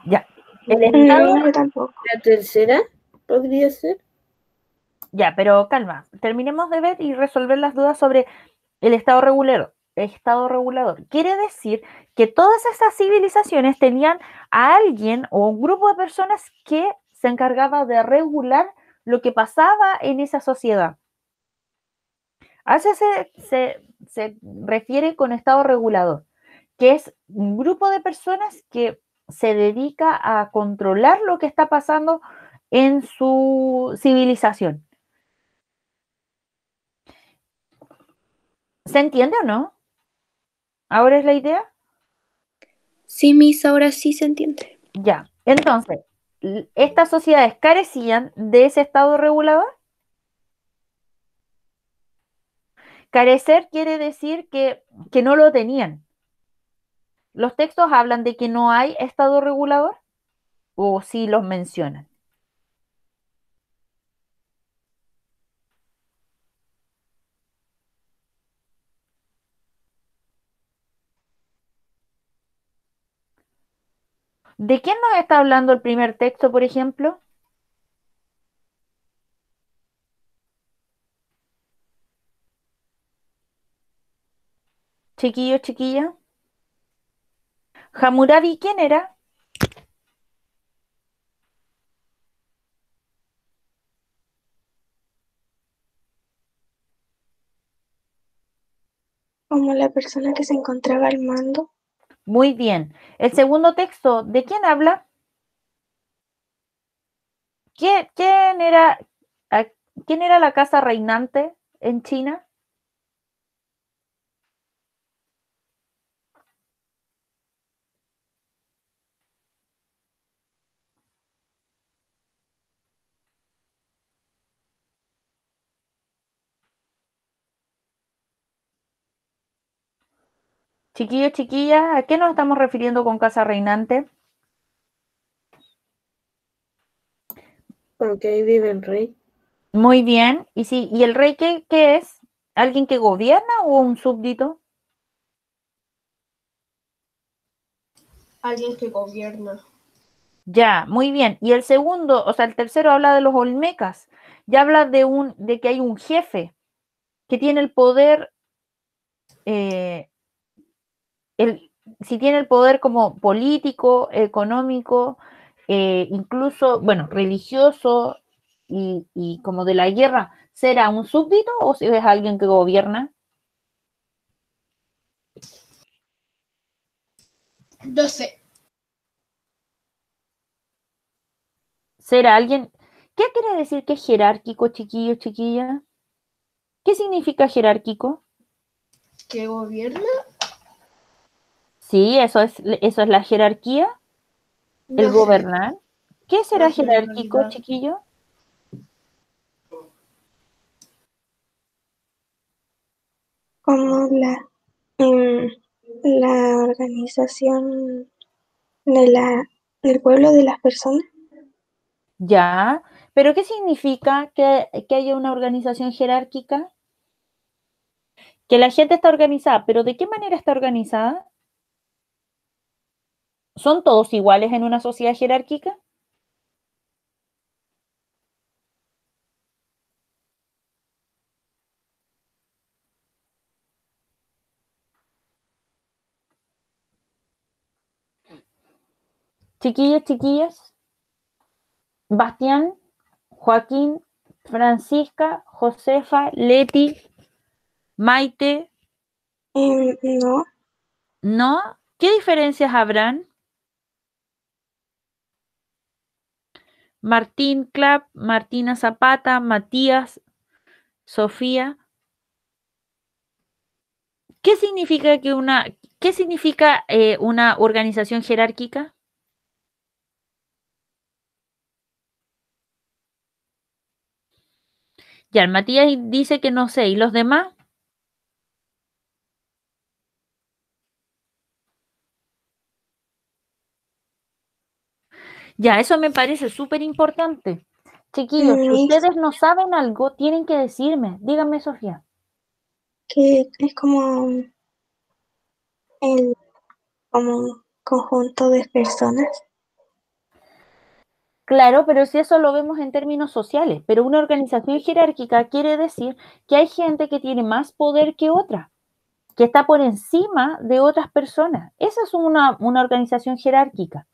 Ya, el estado... No, yo tampoco. ¿La tercera podría ser? Ya, pero calma, terminemos de ver y resolver las dudas sobre el estado regulador. Estado regulador. Quiere decir que todas esas civilizaciones tenían a alguien o un grupo de personas que se encargaba de regular lo que pasaba en esa sociedad. A eso se refiere con estado regulador, que es un grupo de personas que se dedica a controlar lo que está pasando en su civilización. ¿Se entiende o no? ¿Ahora es la idea? Sí, Miss, ahora sí se entiende. Ya. Entonces, ¿estas sociedades carecían de ese estado regulador? Carecer quiere decir que no lo tenían. ¿Los textos hablan de que no hay estado regulador? ¿O sí los mencionan? ¿De quién nos está hablando el primer texto, por ejemplo? Chiquillos, chiquilla. Hammurabi, ¿quién era? Como la persona que se encontraba al mando. Muy bien. El segundo texto, ¿de quién habla? ¿Quién era, quién era la casa reinante en China? Chiquillos, chiquillas, ¿a qué nos estamos refiriendo con casa reinante? Porque ahí vive el rey. Muy bien. ¿Y el rey qué es? ¿Alguien que gobierna o un súbdito? Alguien que gobierna. Ya, muy bien. Y el segundo, o sea, el tercero habla de los olmecas. Ya habla de que hay un jefe. que tiene el poder, si tiene el poder como político, económico, incluso, bueno, religioso y como de la guerra, ¿será un súbdito o si es alguien que gobierna? No sé. ¿Será alguien? ¿Qué quiere decir que es jerárquico, chiquillo, chiquilla? ¿Qué significa jerárquico? ¿Qué gobierna? Sí, eso es la jerarquía, el No sé. gobernar. ¿Qué será No sé en jerárquico, realidad. chiquillo? Como mm, la organización de del pueblo de las personas. Ya, pero ¿qué significa que haya una organización jerárquica? Que la gente está organizada, pero ¿de qué manera está organizada? ¿Son todos iguales en una sociedad jerárquica? Chiquillos, chiquillas, Bastián, Joaquín, Francisca, Josefa, Leti, Maite, No, ¿no? ¿Qué diferencias habrán? Martín Clap, Martina Zapata, Matías, Sofía. ¿Qué significa una organización jerárquica? Ya, el Matías dice que no sé, ¿y los demás? Ya, eso me parece súper importante. Chiquillos, si es ustedes no saben algo, tienen que decirme. Díganme, Sofía. que es como el como un conjunto de personas. Claro, pero si eso lo vemos en términos sociales, pero una organización jerárquica quiere decir que hay gente que tiene más poder que otra, que está por encima de otras personas. Esa es una organización jerárquica,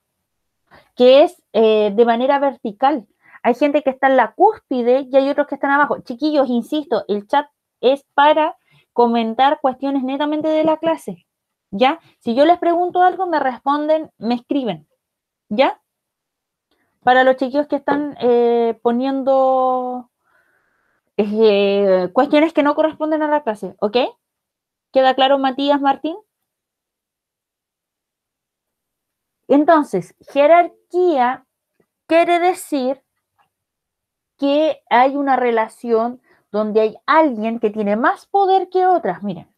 que es de manera vertical. Hay gente que está en la cúspide y hay otros que están abajo. Chiquillos, insisto, el chat es para comentar cuestiones netamente de la clase. ¿Ya? Si yo les pregunto algo, me responden, me escriben. ¿Ya? Para los chiquillos que están poniendo cuestiones que no corresponden a la clase. ¿Ok? ¿Queda claro, Matías, Martín? Entonces, jerarquía quiere decir que hay una relación donde hay alguien que tiene más poder que otras. Miren.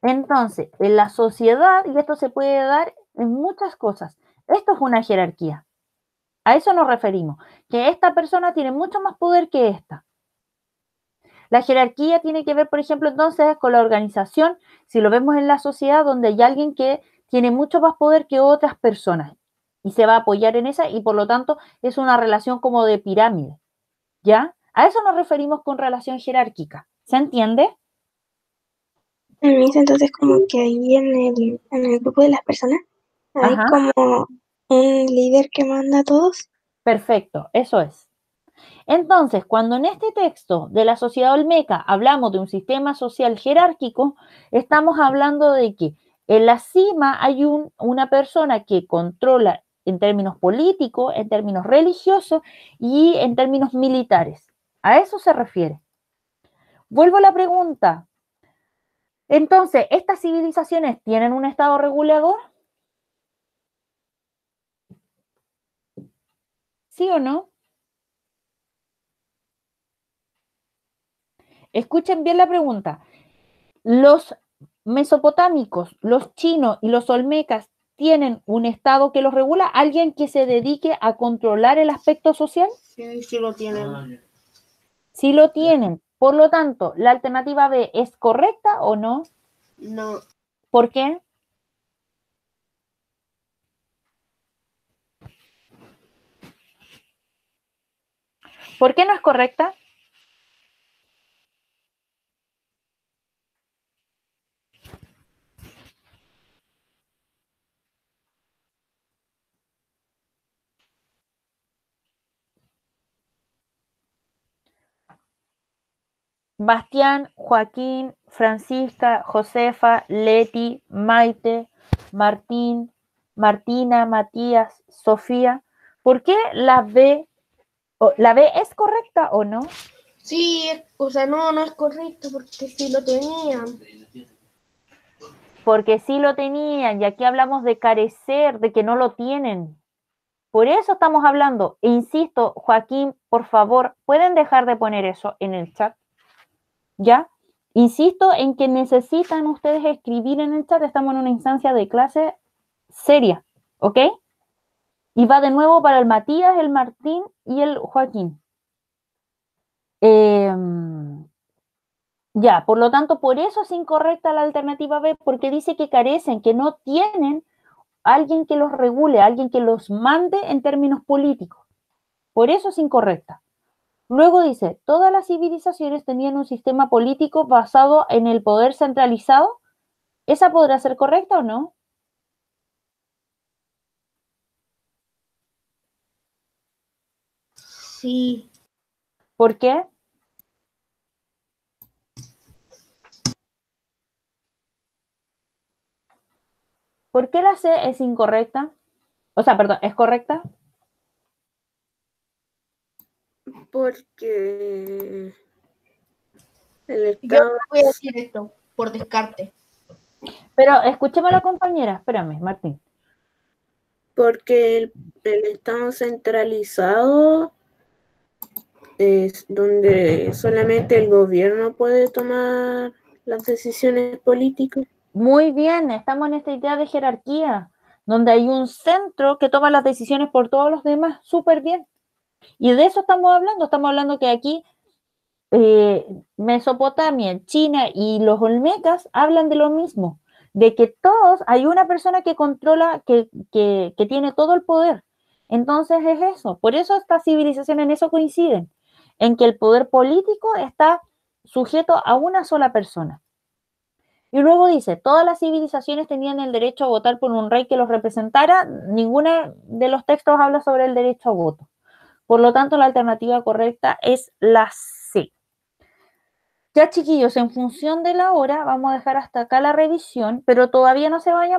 Entonces, en la sociedad, y esto se puede dar en muchas cosas, esto es una jerarquía. A eso nos referimos, que esta persona tiene mucho más poder que esta. La jerarquía tiene que ver, por ejemplo, entonces con la organización, si lo vemos en la sociedad donde hay alguien que tiene mucho más poder que otras personas y se va a apoyar en esa y por lo tanto es una relación como de pirámide. ¿Ya? A eso nos referimos con relación jerárquica. ¿Se entiende? Entonces como que ahí en el grupo de las personas hay Ajá, como un líder que manda a todos. perfecto, eso es. Entonces, cuando en este texto de la sociedad olmeca hablamos de un sistema social jerárquico, estamos hablando de que en la cima hay una persona que controla en términos políticos, en términos religiosos y en términos militares. A eso se refiere. Vuelvo a la pregunta. Entonces, ¿estas civilizaciones tienen un estado regulador? ¿Sí o no? Escuchen bien la pregunta. ¿Los mesopotámicos, los chinos y los olmecas tienen un estado que los regula? ¿Alguien que se dedique a controlar el aspecto social? Sí, sí lo tienen. Sí lo tienen. Por lo tanto, ¿la alternativa B es correcta o no? No, ¿Por qué? ¿Por qué no es correcta? Bastián, Joaquín, Francisca, Josefa, Leti, Maite, Martín, Martina, Matías, Sofía. ¿Por qué la B es correcta o no? Sí, o sea, no es correcto porque sí lo tenían. Porque sí lo tenían y aquí hablamos de carecer, de que no lo tienen. Por eso estamos hablando. E insisto, Joaquín, por favor, ¿pueden dejar de poner eso en el chat? ¿Ya? Insisto en que necesitan ustedes escribir en el chat. Estamos en una instancia de clase seria, ¿ok? Y va de nuevo para el Matías, el Martín y el Joaquín. Ya, por lo tanto, por eso es incorrecta la alternativa B, porque dice que carecen, que no tienen alguien que los regule, alguien que los mande en términos políticos. Por eso es incorrecta. Luego dice, todas las civilizaciones tenían un sistema político basado en el poder centralizado. ¿Esa podrá ser correcta o no? Sí, ¿Por qué? ¿Por qué la C es incorrecta? O sea, perdón, ¿es correcta? Porque el yo Estado, voy a decir esto por descarte. Pero escuchemos a la compañera, espérame, Martín. porque el Estado centralizado es donde solamente el gobierno puede tomar las decisiones políticas. Muy bien, estamos en esta idea de jerarquía, donde hay un centro que toma las decisiones por todos los demás, súper bien. Y de eso estamos hablando que aquí Mesopotamia, China y los olmecas hablan de lo mismo, de que todos, hay una persona que controla, que tiene todo el poder. Entonces es eso, por eso estas civilizaciones en eso coinciden, en que el poder político está sujeto a una sola persona. Y luego dice, todas las civilizaciones tenían el derecho a votar por un rey que los representara, ninguna de los textos habla sobre el derecho a voto. Por lo tanto, la alternativa correcta es la C. Ya, chiquillos, en función de la hora, vamos a dejar hasta acá la revisión, pero todavía no se vayan